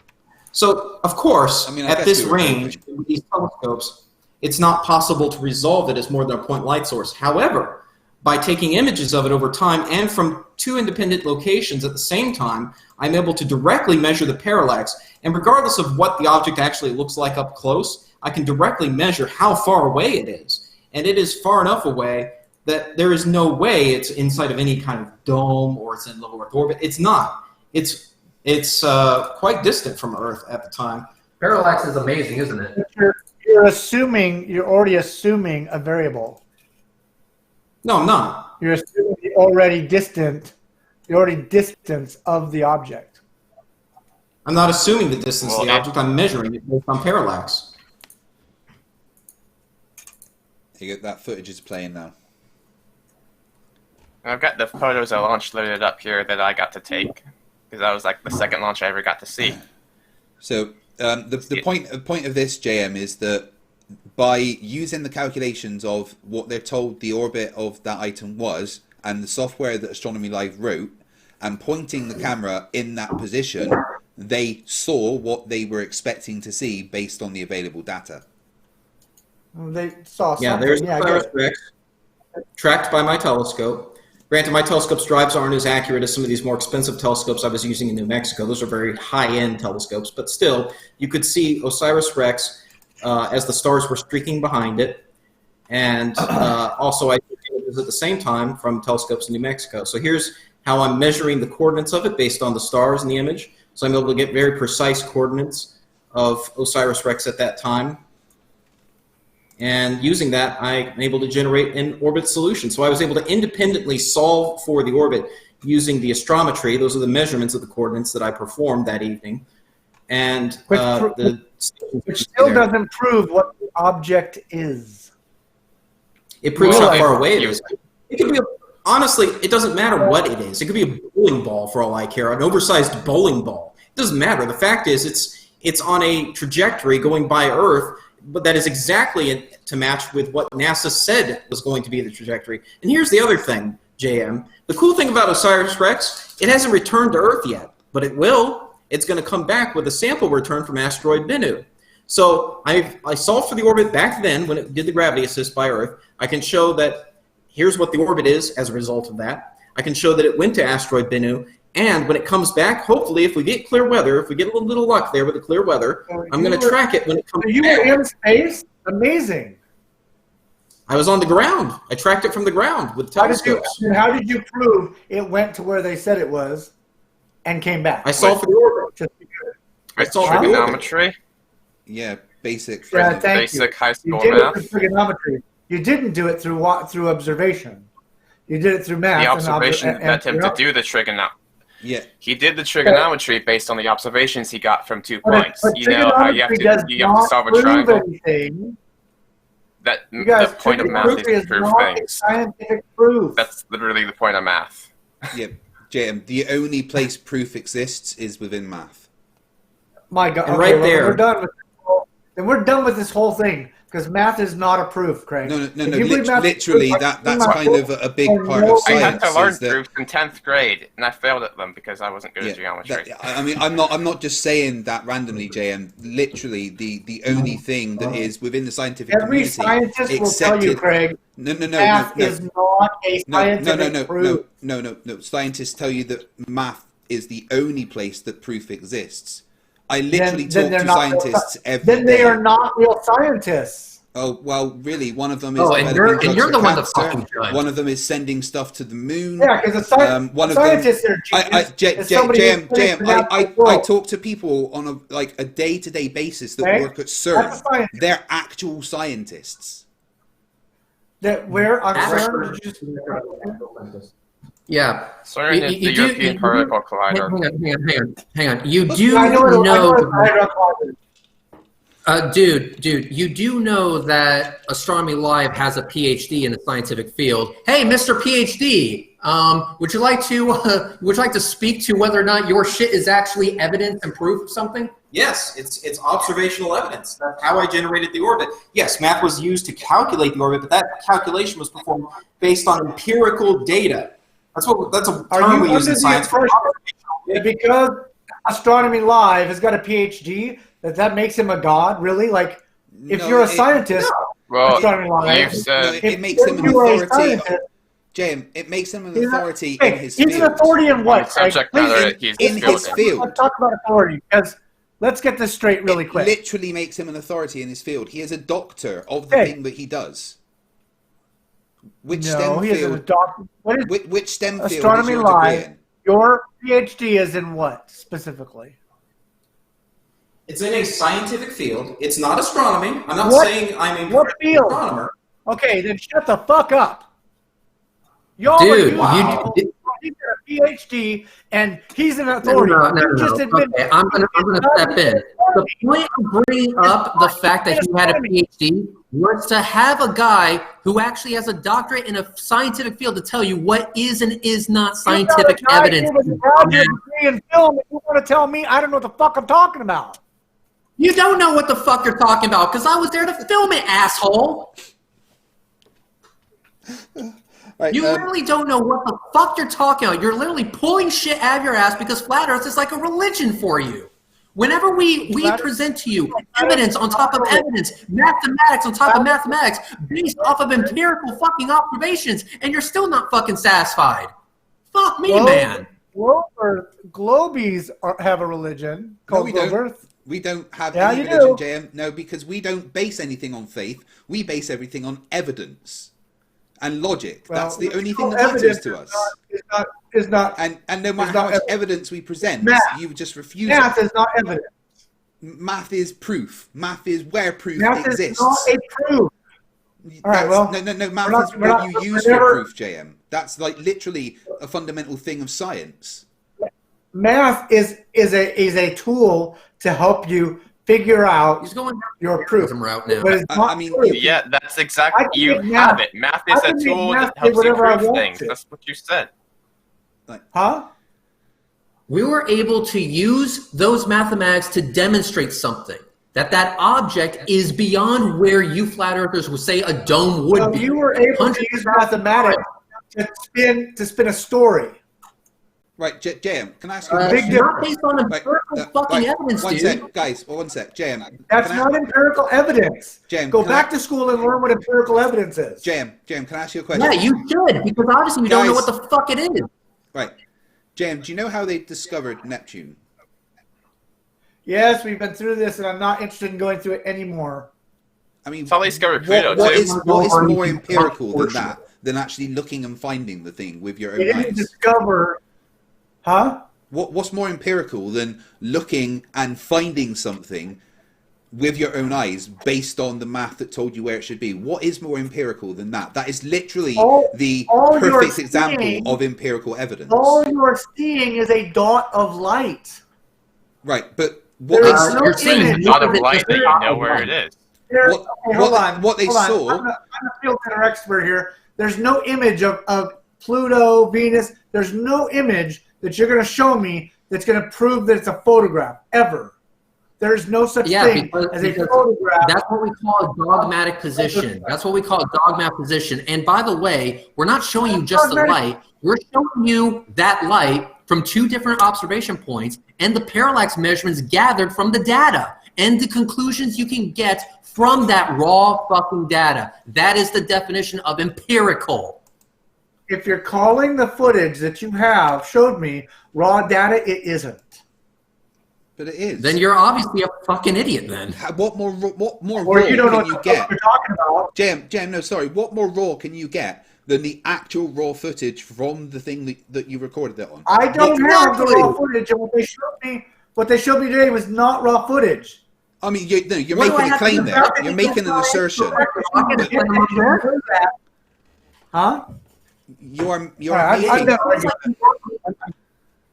So, of course, at this range, with these telescopes, it's not possible to resolve it as more than a point light source. However, by taking images of it over time and from two independent locations at the same time, I'm able to directly measure the parallax. And regardless of what the object actually looks like up close, I can directly measure how far away it is. And it is far enough away that there is no way it's inside of any kind of dome or it's in low Earth orbit. It's not. It's quite distant from Earth at the time. Parallax is amazing, isn't it? You're already assuming a variable. No, I'm not. You're assuming the already distance of the object. I'm not assuming the distance of the object. I'm measuring it based on parallax. That footage is playing now. I've got the photos I launched loaded up here that I got to take because that was like the second launch I ever got to see. So the point of this, JM, is that by using the calculations of what they're told the orbit of that item was and the software that Astronomy Live wrote and pointing the camera in that position, they saw what they were expecting to see based on the available data. They saw something. Yeah, there's OSIRIS-REx tracked by my telescope. Granted, my telescope's drives aren't as accurate as some of these more expensive telescopes I was using in New Mexico. Those are very high-end telescopes, but still, you could see OSIRIS-REx as the stars were streaking behind it, and also I took images at the same time from telescopes in New Mexico. So here's how I'm measuring the coordinates of it based on the stars in the image. So I'm able to get very precise coordinates of OSIRIS-REx at that time. And using that, I'm able to generate an orbit solution. So I was able to independently solve for the orbit using the astrometry. Those are the measurements of the coordinates that I performed that evening. And which still doesn't prove what the object is. It proves how far away it is. It could be honestly, it doesn't matter what it is. It could be a bowling ball for all I care, an oversized bowling ball. It doesn't matter. The fact is it's on a trajectory going by Earth, but that is exactly to match with what NASA said was going to be the trajectory. And here's the other thing, JM. The cool thing about OSIRIS-REx, it hasn't returned to Earth yet, but it will. It's going to come back with a sample return from asteroid Bennu. So I solved for the orbit back then when it did the gravity assist by Earth. I can show that here's what the orbit is as a result of that. I can show that it went to asteroid Bennu. And when it comes back, hopefully, if we get clear weather, if we get a little luck there with the clear weather, I'm going to track it when it comes back. You were in space? Amazing. I was on the ground. I tracked it from the ground with telescopes. How did you prove it went to where they said it was and came back? I solved for the orbit. I solved trigonometry. Yeah, basic. Basic high school you did math. It through trigonometry. You didn't do it through observation. You did it through math. The observation and led him to do the trigonometry. Yeah. He did the trigonometry based on the observations he got from 2 But points. You know how you have to solve a triangle. Anything. That You guys, the point of math is to prove things. Scientific proof. That's literally the point of math. Yeah, JM, the only place proof exists is within math. My God. And Okay, right there. We're done with this whole thing because math is not a proof, Craig. No, If you believe math is literally, proof, that's kind of a big part of I I science. had to learn is that- proofs in 10th grade, and I failed at them because I wasn't good at geometry. I mean, I'm not just saying that randomly, JM. Literally, the only thing that is within the scientific Every community scientist will tell accepted. you, Craig, No, math is not a scientific proof. No. Scientists tell you that math is the only place that proof exists. I literally talk to scientists every day. Then they are not real scientists. Oh, well, really, one of them is Oh, and developing you're drugs the for one that cancer. fucking judged. One of them is sending stuff to the moon. Yeah, because one of scientists them, are genius. Is somebody who's finished JM, the natural I world. talk to people on a day-to-day basis that Okay, work at that's a CERN. scientist. They're actual scientists. That where on Actually- CERN did you just Yeah. CERN is the European Particle Collider. Hang on. You do I know what know, a hydrogen is. dude, you do know that Astronomy Live has a PhD in the scientific field. Hey, Mr. PhD, would you like to speak to whether or not your shit is actually evidence and proof of something? Yes, it's observational evidence. That's how I generated the orbit. Yes, math was used to calculate the orbit, but that calculation was performed based on empirical data. That's a Are term you we use under in the science. impression that because Astronomy Live has got a PhD, that makes him a god? Really? Like, if No, you're a it- scientist, Well, Astronomy Live, you've said it makes him an you are a authority. scientist, JM, it makes him an he's not- authority hey, in his he's field. an authority in on what? the subject Craig? matter Please, that he's in his skilled in. field. let's talk about authority, because let's get this straight really It quick. literally makes him an authority in his field. He is a doctor of the Hey. thing that he does. Which No, STEM he isn't a field? doctor. What is Which STEM field is Astronomy your degree Live? in? Your PhD is in what specifically? It's in a scientific field. It's not astronomy. I'm not What- saying I'm a what field? astronomer. Okay, then shut the fuck up. Y'all Dude, are he's got a PhD and he's an authority. You just admitted Okay, I'm gonna step in. The point of bringing up the fact that he had a PhD was to have a guy who actually has a doctorate in a scientific field to tell you what is and is not scientific You got a guy evidence. here with a graduate degree in film, and you want to tell me I don't know what the fuck I'm talking about? You don't know what the fuck you're talking about because I was there to film it, asshole. Right, You literally don't know what the fuck you're talking about. You're literally pulling shit out of your ass because flat earth is like a religion for you. Whenever we present to you evidence on top of evidence, mathematics on top of mathematics, based off of empirical fucking observations, and you're still not fucking satisfied. Fuck me, man. Globies have a religion No, called we Globe don't. Earth. We don't have Yeah, any you religion, do. JM. No, because we don't base anything on faith. We base everything on evidence and logic. Well, That's the only thing well, that matters evidence to us. Is not And no matter not how much evidence. evidence we present, Math. you just refuse math it. is not evidence. Math is proof. Math is where proof Math exists. is not a proof. All right, well, no. Math we're is not- what we're not- you use we're never- for proof, JM. That's like literally a fundamental thing of science. Math is a tool to help you figure out He's going your proof. route now. But it's I not mean, proof. Yeah, that's I exactly. can You make have math. it. Math I is a can make tool math that do helps you whatever I prove want things. to. That's what you said. Huh? We were able to use those mathematics to demonstrate something. That object is beyond where you flat earthers would say a dome would So be. you were able to use mathematics to spin a story. Right, JM, can I ask you a big question? difference. Not based on empirical fucking evidence, one dude. sec, guys. One sec, JM. That's can I- not empirical evidence. Jem, Go can back I- to school and learn what empirical evidence is. JM, can I ask you a question? Yeah, you should, because obviously you don't know Guys. what the fuck it is. Right, JM, do you know how they discovered Neptune? Yes, we've been through this, and I'm not interested in going through it anymore. I mean, That's how they discovered Pluto, what too. is more empirical than that? Than actually looking and finding the thing with your They own didn't eyes? discover, huh? What's more empirical than looking and finding something with your own eyes based on the math that told you where it should be. What is more empirical than that? That is literally the perfect example of empirical evidence. All you are seeing is a dot of light. Right, but what you're seeing not of light that you know where it is. What they saw. I'm a field center expert here. There's no image of Pluto, Venus. There's no image that you're going to show me that's going to prove that it's a photograph ever. There's no such thing as a photograph. That's what we call a dogmatic position. That's what we call a dogmatic position. And by the way, we're not showing you just the light. We're showing you that light from 2 different observation points and the parallax measurements gathered from the data and the conclusions you can get from that raw fucking data. That is the definition of empirical. If you're calling the footage that you have showed me raw data, it isn't. But it is. Then you're obviously a fucking idiot. Then what more Or raw you don't know can you what get? you're talking about. JM, no, sorry. What more raw can you get than the actual raw footage from the thing that you recorded it on? I don't have the raw footage, and what they showed me today was not raw footage. I mean, you're making a claim there. You're making an assertion. Huh? You're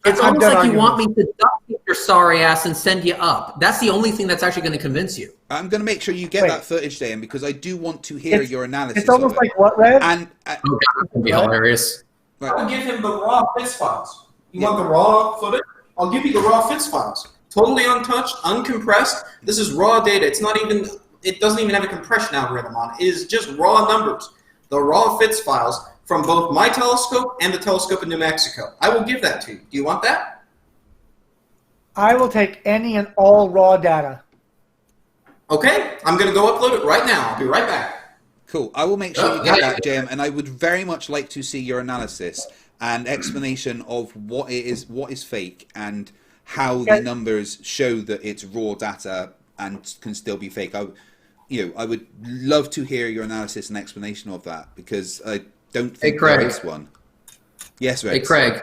it's almost like you want me to duck your sorry ass and send you up. That's the only thing that's actually going to convince you. I'm going to make sure you get that footage, Dan, because I do want to hear your analysis. It's almost like what, Red? And that's going to be hilarious. Right. I would give him the raw FITS files. You want the raw footage? I'll give you the raw FITS files. Totally untouched, uncompressed. This is raw data. It doesn't even have a compression algorithm on it. It is just raw numbers. The raw FITS files from both my telescope and the telescope in New Mexico. I will give that to you. Do you want that? I will take any and all raw data. Okay, I'm going to go upload it right now. I'll be right back. Cool. I will make sure you get that, JM, and I would very much like to see your analysis and explanation of what is fake, and how the numbers show that it's raw data and can still be fake. I would love to hear your analysis and explanation of that, because I don't think there is one. Yes, Reds. Hey, Craig.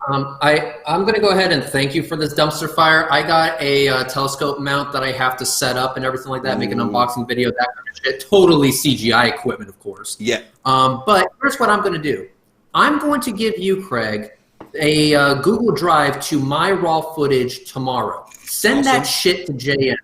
I'm going to go ahead and thank you for this dumpster fire. I got a telescope mount that I have to set up and everything like that, make an unboxing video, that kind of shit. Totally CGI equipment, of course. Yeah. But here's what I'm going to do. I'm going to give you, Craig, a Google Drive to my raw footage tomorrow. Send that shit to JM.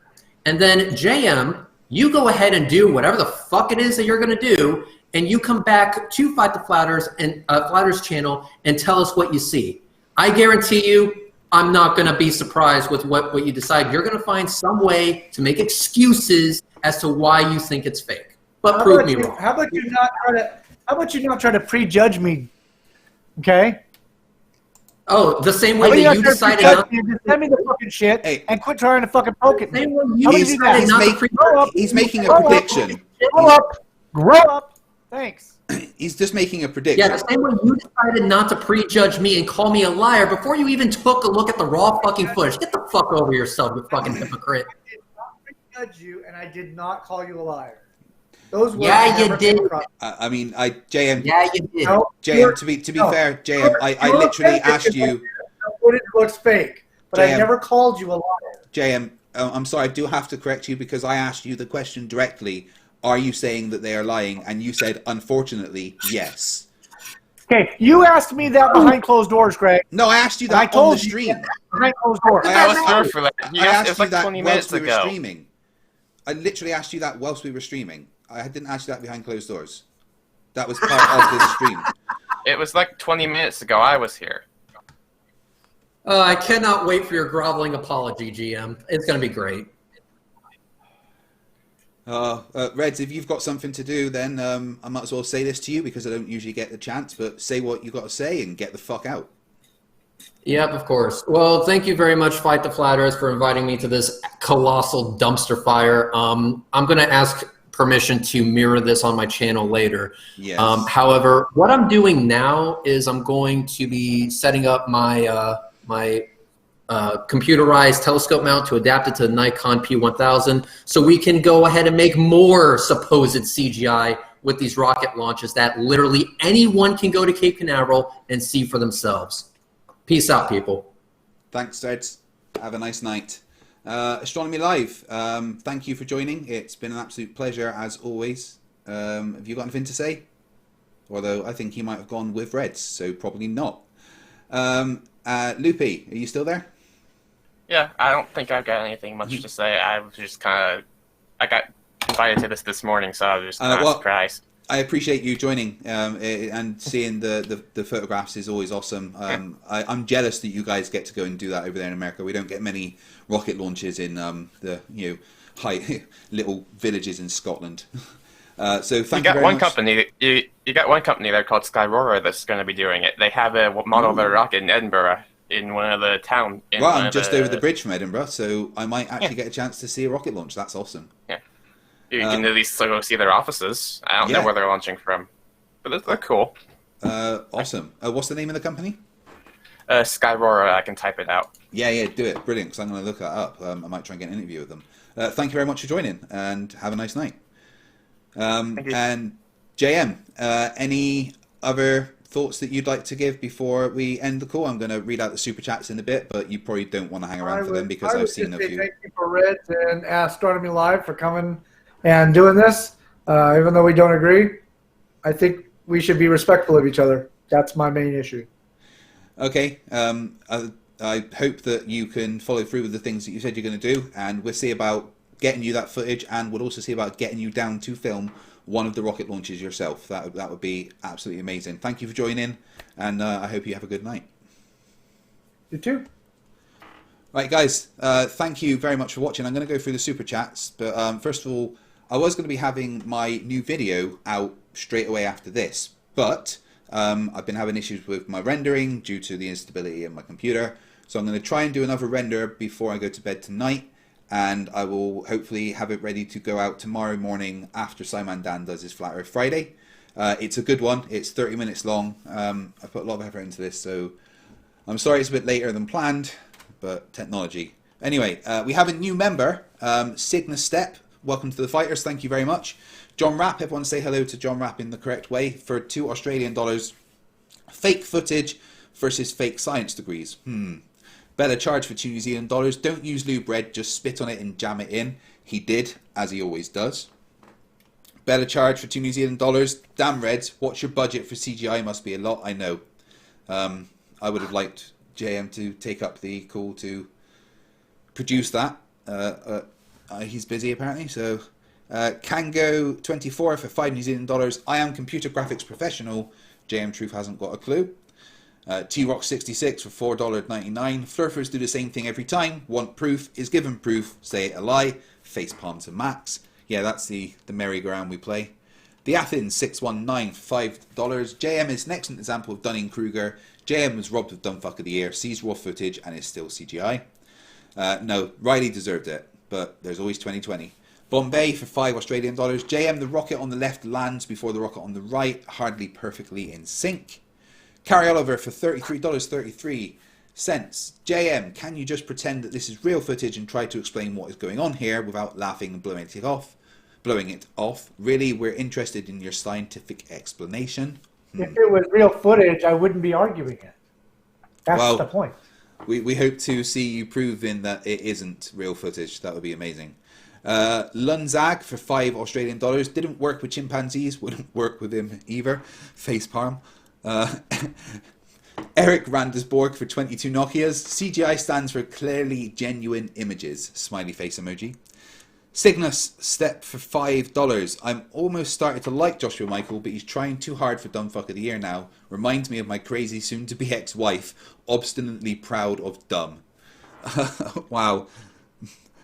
And then, JM, you go ahead and do whatever the fuck it is that you're going to do, and you come back to Fight the Flatters and Flatters channel and tell us what you see. I guarantee you, I'm not going to be surprised with what you decide. You're going to find some way to make excuses as to why you think it's fake. But prove me wrong. How about you not try to prejudge me? Okay. Oh, the same way that you decided not to. Just send me the fucking shit and quit trying to fucking poke at me. He's making a prediction. Grow up. Thanks. He's just making a prediction. Yeah, the same way you decided not to prejudge me and call me a liar before you even took a look at the raw fucking footage. Get the fuck over yourself, you fucking hypocrite. I did not prejudge you, and I did not call you a liar. Those words you did. I mean, JM. Yeah, you did. No, JM, to be fair, JM, I literally asked you. The footage looks fake, but I never called you a liar. JM, I'm sorry, I do have to correct you, because I asked you the question directly. Are you saying that they are lying? And you said, unfortunately, yes. Okay, you asked me that behind closed doors, Greg. No, I asked you that on the stream. Behind closed doors. I asked you that 20 whilst minutes we were ago. streaming. I literally asked you that whilst we were streaming. I didn't ask you that behind closed doors. That was part of the stream. It was like 20 minutes ago. I was here. I cannot wait for your groveling apology, GM. It's going to be great. Reds, if you've got something to do, then I might as well say this to you, because I don't usually get the chance, but say what you got to say and get the fuck out. Yep, of course. Well, thank you very much, Fight the Flatters, for inviting me to this colossal dumpster fire. I'm going to ask permission to mirror this on my channel later. Yes. However, what I'm doing now is I'm going to be setting up my computerized telescope mount to adapt it to the Nikon P1000, so we can go ahead and make more supposed CGI with these rocket launches that literally anyone can go to Cape Canaveral and see for themselves. Peace out, people. Thanks, Reds. Have a nice night. Astronomy Live, thank you for joining. It's been an absolute pleasure as always. Have you got anything to say? Although I think he might have gone with Reds, so probably not. Loopy, are you still there? Yeah, I don't think I've got anything much to say. I was just kind of... I got invited to this morning, so I was just kind of surprised. I appreciate you joining, and seeing the photographs is always awesome. I'm jealous that you guys get to go and do that over there in America. We don't get many rocket launches in the high little villages in Scotland. So thank you very much. You got one company there called Skyrora that's going to be doing it. They have a model of their rocket in Edinburgh, in one of the town. Well, I'm just over the bridge from Edinburgh, so I might actually get a chance to see a rocket launch. That's awesome. Yeah. You can at least go see their offices. I don't know where they're launching from, but they're cool. Awesome. What's the name of the company? Skyrora. I can type it out. Yeah, do it. Brilliant, because I'm going to look that up. I might try and get an interview with them. Thank you very much for joining, and have a nice night. And JM, any other thoughts that you'd like to give before we end the call? I'm going to read out the super chats in a bit, but you probably don't want to hang around for them because I've seen a few. Thank you for Reds and Astronomy Live for coming and doing this. Even though we don't agree, I think we should be respectful of each other. That's my main issue. Okay. I hope that you can follow through with the things that you said you're going to do, and we'll see about getting you that footage, and we'll also see about getting you down to film one of the rocket launches yourself. That would be absolutely amazing. Thank you for joining, and I hope you have a good night. You too. Right, guys, thank you very much for watching. I'm going to go through the super chats, but first of all, I was going to be having my new video out straight away after this, but I've been having issues with my rendering due to the instability in my computer, so I'm going to try and do another render before I go to bed tonight, and I will hopefully have it ready to go out tomorrow morning after Simon Dan does his Flat Earth Friday. It's a good one. It's 30 minutes long. I put a lot of effort into this, so I'm sorry it's a bit later than planned, but technology. Anyway, we have a new member, Signa Step. Welcome to the Fighters. Thank you very much. John Rapp, everyone say hello to John Rapp in the correct way. For $2 Australian, fake footage versus fake science degrees. Better charge for $2 New Zealand. Don't use lube red, just spit on it and jam it in. He did, as he always does. Better charge for $2 New Zealand. Damn Reds, what's your budget for CGI? Must be a lot, I know. I would have liked JM to take up the call to produce that. He's busy apparently, so Kango24 for $5 New Zealand. I am computer graphics professional. JM Truth hasn't got a clue. T-Rock66 for $4.99. Flerfs do the same thing every time. Want proof, is given proof, say it a lie. Facepalm to Max. Yeah, that's the merry-go-round we play. The Athens 619 for $5. JM is an excellent example of Dunning-Kruger. JM was robbed of Dumbfuck of the Year, sees raw footage and is still CGI. No, Riley deserved it, but there's always 2020. Bombay for $5 Australian. JM, the rocket on the left lands before the rocket on the right, hardly perfectly in sync. Carrie Oliver for $33.33. JM, can you just pretend that this is real footage and try to explain what is going on here without laughing and blowing it off? Really, we're interested in your scientific explanation. If it was real footage, I wouldn't be arguing it. That's the point. We hope to see you proving that it isn't real footage. That would be amazing. Lunzag for $5 Australian. Didn't work with chimpanzees. Wouldn't work with him either. Facepalm. Eric Randersborg for 22 Nokias. CGI stands for clearly genuine images. Smiley face emoji. Cygnus Step for $5. I'm almost started to like Joshua Michael, but he's trying too hard for Dumbfuck of the Year now. Reminds me of my crazy soon-to-be ex-wife, obstinately proud of dumb. Wow.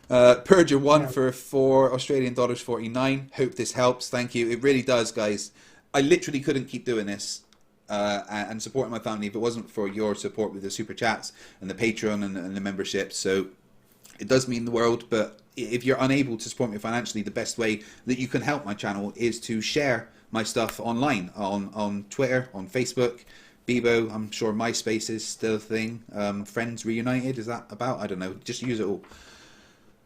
Purger 1 for $4 Australian dollars 49. Hope this helps. Thank you. It really does, guys. I literally couldn't keep doing this and supporting my family if it wasn't for your support with the super chats and the Patreon and the membership. So it does mean the world, but if you're unable to support me financially, the best way that you can help my channel is to share my stuff online, on Twitter, on Facebook, Bebo. I'm sure MySpace is still a thing. Friends Reunited, is that about? I don't know. Just use it all.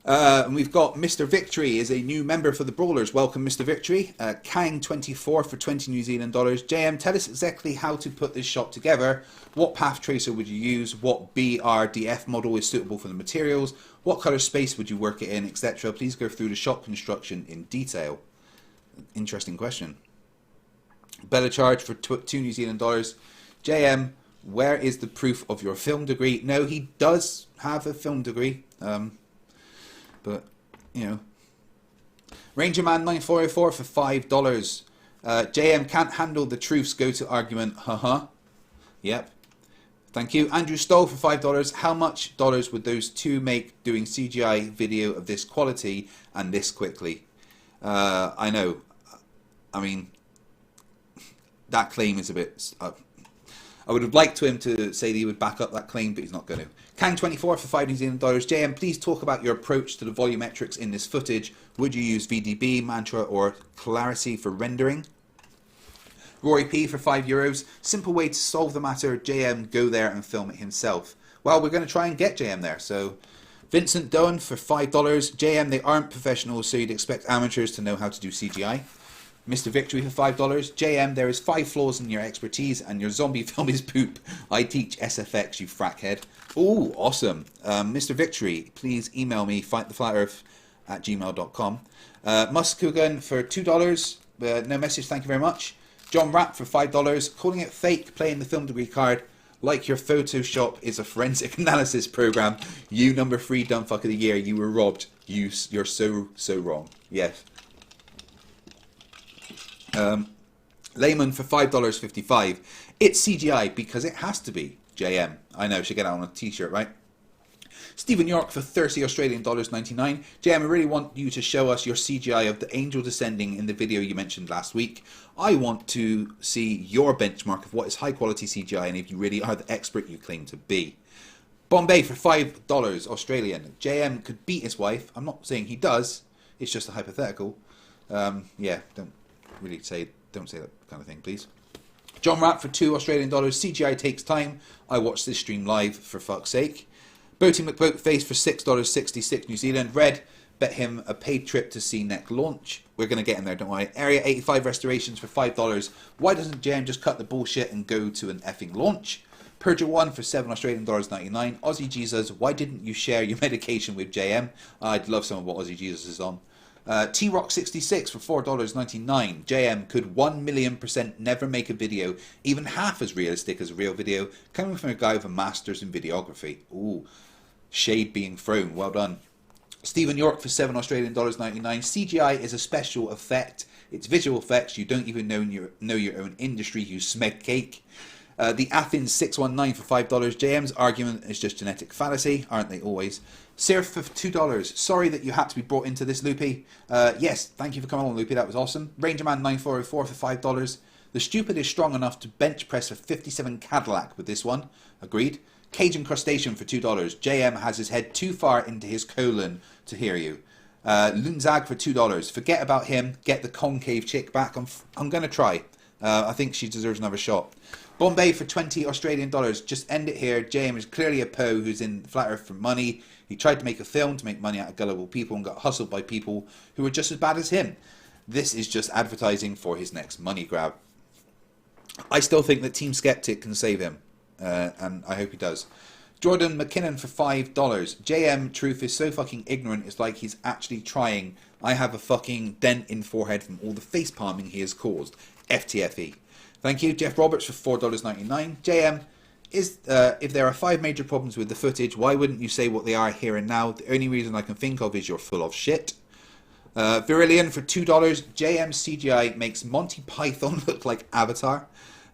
And we've got Mr. Victory is a new member for the Brawlers. Welcome, Mr. Victory. Kang24 for 20 New Zealand dollars. JM, tell us exactly how to put this shop together. What path tracer would you use? What BRDF model is suitable for the materials? What color space would you work it in, etc.? Please go through the shop construction in detail. Interesting question. Bella Charge for 2 New Zealand dollars. JM, where is the proof of your film degree? No, he does have a film degree. But, you know. Ranger Man 9404 for $5. JM can't handle the truths, go to argument. Haha. Yep. Thank you. Andrew Stoll for $5. How much dollars would those two make doing CGI video of this quality and this quickly? I know. I mean, that claim is a bit... I would have liked him to say that he would back up that claim, but he's not going to. Kang24 for $5 New Zealand dollars. JM, please talk about your approach to the volumetrics in this footage. Would you use VDB, Mantra, or Clarity for rendering? Rory P for €5. Simple way to solve the matter. JM, go there and film it himself. Well, we're going to try and get JM there. So, Vincent Doan for $5. JM, they aren't professionals, so you'd expect amateurs to know how to do CGI. Mr. Victory for $5. JM, there is 5 flaws in your expertise and your zombie film is poop. I teach SFX, you frackhead. Ooh, awesome. Mr. Victory, please email me, fighttheflaterearth@gmail.com. Muskugan for $2. No message, thank you very much. John Rapp for $5. Calling it fake, playing the film degree card. Like your Photoshop is a forensic analysis program. You number 3 dumb fuck of the year. You were robbed. You're so wrong. Yes. Layman for $5.55. It's CGI because it has to be. JM. I know, should get that on a t-shirt, right? Stephen York for 30 Australian dollars 99. JM, I really want you to show us your CGI of the angel descending in the video you mentioned last week. I want to see your benchmark of what is high quality CGI and if you really are the expert you claim to be. Bombay for $5 Australian. JM could beat his wife. I'm not saying he does. It's just a hypothetical. Yeah, don't say that kind of thing, please. John Rapp for 2 Australian dollars. CGI takes time. I watched this stream live, for fuck's sake. Boaty McBoatface for $6.66 New Zealand. Red, bet him a paid trip to see next launch. We're going to get in there, don't worry. Area 85 restorations for $5. Why doesn't JM just cut the bullshit and go to an effing launch? Purger 1 for 7 Australian dollars 99. Aussie Jesus, why didn't you share your medication with JM? I'd love some of what Aussie Jesus is on. T-Rock66 for $4.99. JM, could 1,000,000% never make a video even half as realistic as a real video, coming from a guy with a master's in videography. Ooh, shade being thrown. Well done. Stephen York for 7 Australian dollars 99. CGI is a special effect. It's visual effects. You don't even know your own industry, you smeg cake. The Athens 619 for $5. JM's argument is just genetic fallacy, aren't they always? Surf for $2. Sorry that you had to be brought into this, Loopy. Yes, thank you for coming on, Loopy. That was awesome. Rangerman 9404 for $5. The stupid is strong enough to bench press a 57 Cadillac with this one. Agreed. Cajun Crustacean for $2. JM has his head too far into his colon to hear you. Lunzag for $2. Forget about him. Get the concave chick back. I'm going to try. I think she deserves another shot. Bombay for 20 Australian dollars. Just end it here. JM is clearly a po who's in Flat Earth for money. He tried to make a film to make money out of gullible people and got hustled by people who were just as bad as him. This is just advertising for his next money grab. I still think that Team Skeptic can save him, and I hope he does. Jordan McKinnon for $5. JM Truth is so fucking ignorant, it's like he's actually trying. I have a fucking dent in forehead from all the face palming he has caused. FTFE. Thank you. Jeff Roberts for $4.99. JM, if there are 5 major problems with the footage, why wouldn't you say what they are here and now? The only reason I can think of is you're full of shit. Virillion for $2. JM CGI makes Monty Python look like Avatar.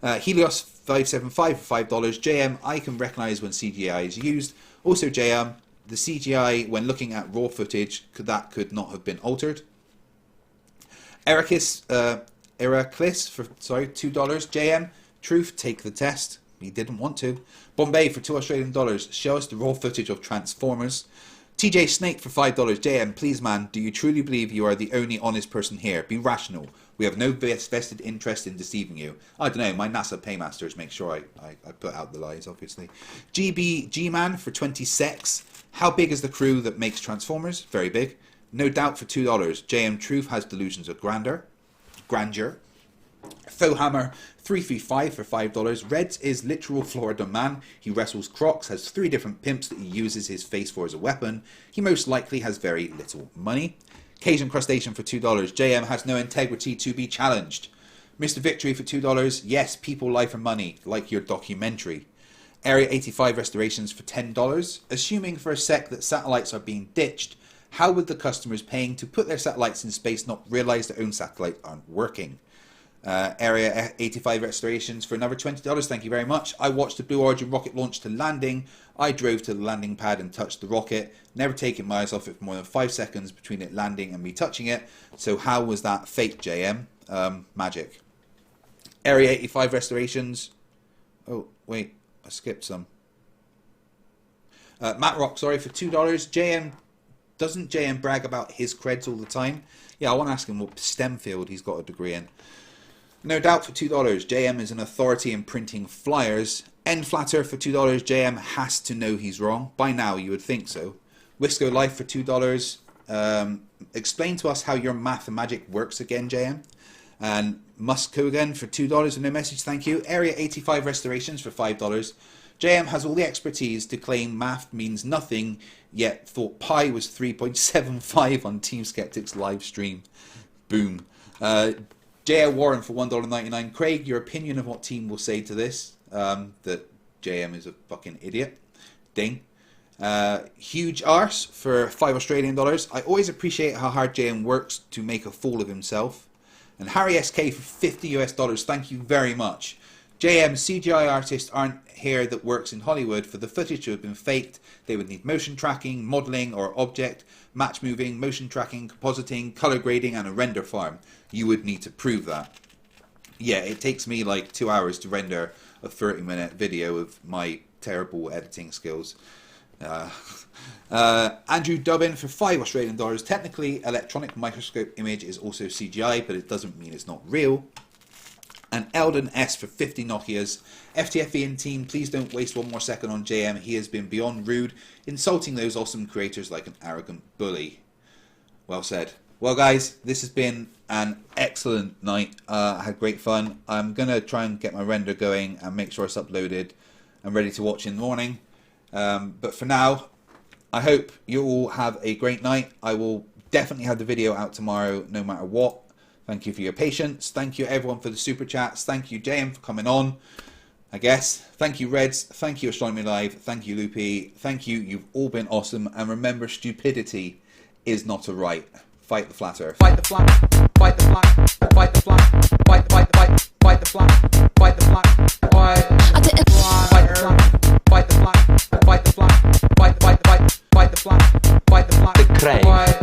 Helios 575 for $5. JM, I can recognize when CGI is used. Also JM, the CGI when looking at raw footage, could not have been altered. Ericus for $2. JM, truth, take the test. He didn't want to. Bombay for $2 Australian dollars. Show us the raw footage of Transformers. TJ Snake for $5. JM, please man, do you truly believe you are the only honest person here? Be rational. We have no vested interest in deceiving you. I don't know, my NASA paymasters make sure I put out the lies, obviously. G-Man for 20 secs. How big is the crew that makes Transformers? Very big. No doubt for $2. JM Truth has delusions of grandeur. Fohammer 335 for $5. Reds is literal Florida man. He wrestles Crocs, has 3 different pimps that he uses his face for as a weapon. He most likely has very little money. Cajun Crustacean for $2. JM has no integrity to be challenged. Mr. Victory for $2. Yes, people lie for money, like your documentary. Area 85 Restorations for $10. Assuming for a sec that satellites are being ditched, how would the customers paying to put their satellites in space not realize their own satellites aren't working? Area 85 Restorations for another $20. Thank you very much. I watched the Blue Origin rocket launch to landing. I drove to the landing pad and touched the rocket. Never taken my eyes off it for more than 5 seconds between it landing and me touching it. So how was that fake, JM? Magic. Area 85 Restorations. Oh, wait. I skipped some. Matt Rock, sorry, for $2. JM, doesn't JM brag about his creds all the time? Yeah, I want to ask him what STEM field he's got a degree in. No doubt for $2. JM is an authority in printing flyers. End Flatter for $2. JM has to know he's wrong. By now, you would think so. Wisco Life for $2. Explain to us how your math and magic works again, JM. And Musk Kogan for $2 and no message, thank you. Area 85 Restorations for $5. JM has all the expertise to claim math means nothing, yet thought pi was 3.75 on Team Skeptics live stream. Boom. J.L. Warren for $1.99. Craig, your opinion of what team will say to this? That JM is a fucking idiot. Ding. Huge arse for $5 Australian. I always appreciate how hard JM works to make a fool of himself. And Harry SK for $50 US. Thank you very much. JM, CGI artists aren't here that works in Hollywood. For the footage to have been faked, they would need motion tracking, modeling or object, match moving, motion tracking, compositing, color grading, and a render farm. You would need to prove that. Yeah, it takes me like 2 hours to render a 30-minute video of my terrible editing skills. Andrew Dubbin for $5 Australian. Technically, electronic microscope image is also CGI, but it doesn't mean it's not real. And Eldon S for 50 Nokias. FTFE and team, please don't waste one more second on JM. He has been beyond rude, insulting those awesome creators like an arrogant bully. Well said. Well, guys, this has been an excellent night. I had great fun. I'm going to try and get my render going and make sure it's uploaded and ready to watch in the morning. But for now, I hope you all have a great night. I will definitely have the video out tomorrow, no matter what. Thank you for your patience. Thank you, everyone, for the super chats. Thank you, JM, for coming on, I guess. Thank you, Reds. Thank you, Astronomy Live. Thank you, Loopy. Thank you. You've all been awesome. And remember, stupidity is not a right. Fight the flat earth. Fight the flat. Fight the flat. Fight the flat. Fight the flat. Fight the flat. Fight the flat. Fight the flat. Fight the flat. Fight the flat. Fight the flat. Fight the flat. Fight the flat. The Craig.